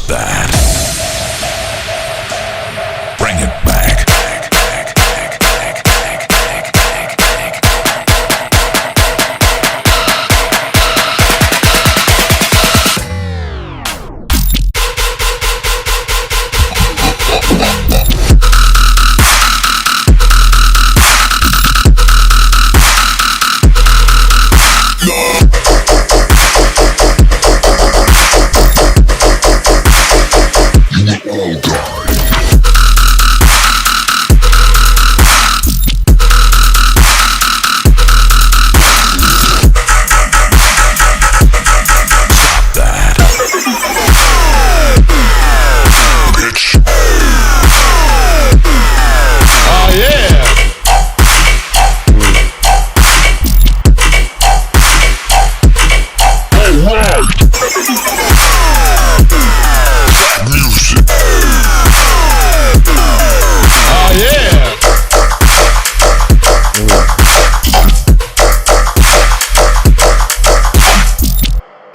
that. Bring it back.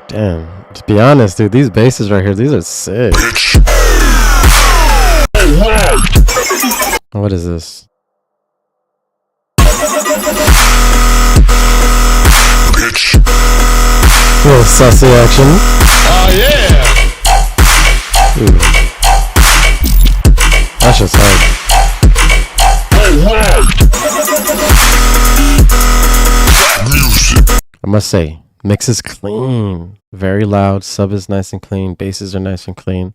Damn. To be honest, dude, these basses right here, these are sick. What is this? Little sussy action. Oh yeah! Ooh. That's just hard. I must say, mix is clean. Very loud. Sub is nice and clean. Basses are nice and clean.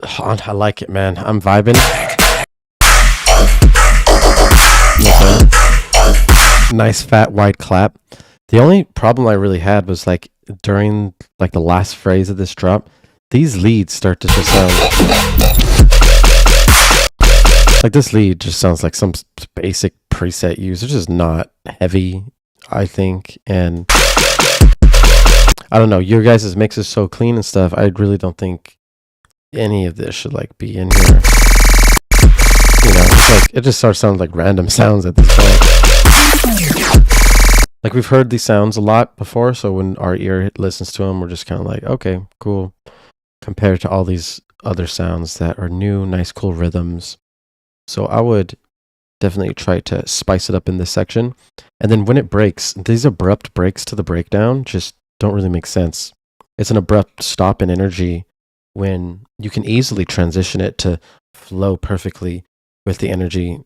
I like it, man. I'm vibing. Okay. Nice fat wide clap. The only problem I really had was like during like the last phrase of this drop, these leads start to just sound like this lead just sounds like some basic preset use. It's just not heavy, I think, and I don't know. Your guys' mix is so clean and stuff. I really don't think any of this should like be in here. You know, it's like it just starts sounding like random sounds at this point. Like we've heard these sounds a lot before, so when our ear listens to them, we're just kind of like, okay, cool. Compared to all these other sounds that are new, nice, cool rhythms. So I would definitely try to spice it up in this section. And then when it breaks, these abrupt breaks to the breakdown just don't really make sense. It's an abrupt stop in energy when you can easily transition it to flow perfectly with the energy.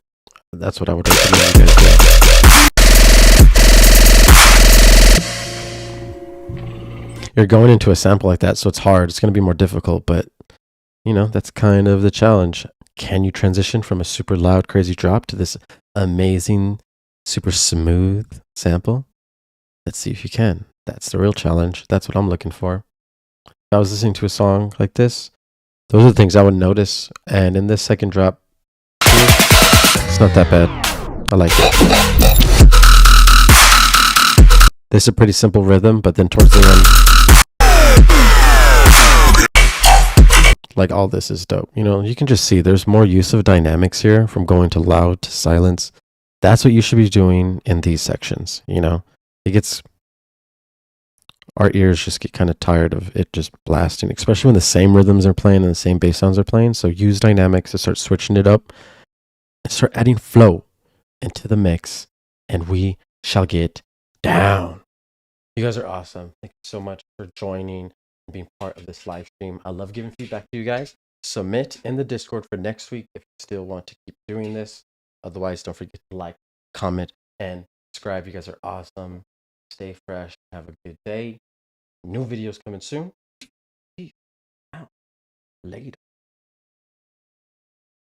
That's what I would recommend you guys do. You're going into a sample like that, so it's hard. It's going to be more difficult, but you know, that's kind of the challenge. Can you transition from a super loud, crazy drop to this amazing, super smooth sample? Let's see if you can. That's the real challenge. That's what I'm looking for. If I was listening to a song like this, those are the things I would notice. And in this second drop, it's not that bad. I like it. This is a pretty simple rhythm, but then towards the end, like all this is dope. You know, you can just see there's more use of dynamics here from going to loud to silence. That's what you should be doing in these sections. You know, our ears just get kind of tired of it just blasting, especially when the same rhythms are playing and the same bass sounds are playing. So use dynamics to start switching it up and start adding flow into the mix, and we shall get down. You guys are awesome. Thank you so much for joining and being part of this live stream. I love giving feedback to you guys. Submit in the Discord for next week if you still want to keep doing this. Otherwise, don't forget to like, comment, and subscribe. You guys are awesome. Stay fresh. Have a good day. New videos coming soon. Peace out. Later.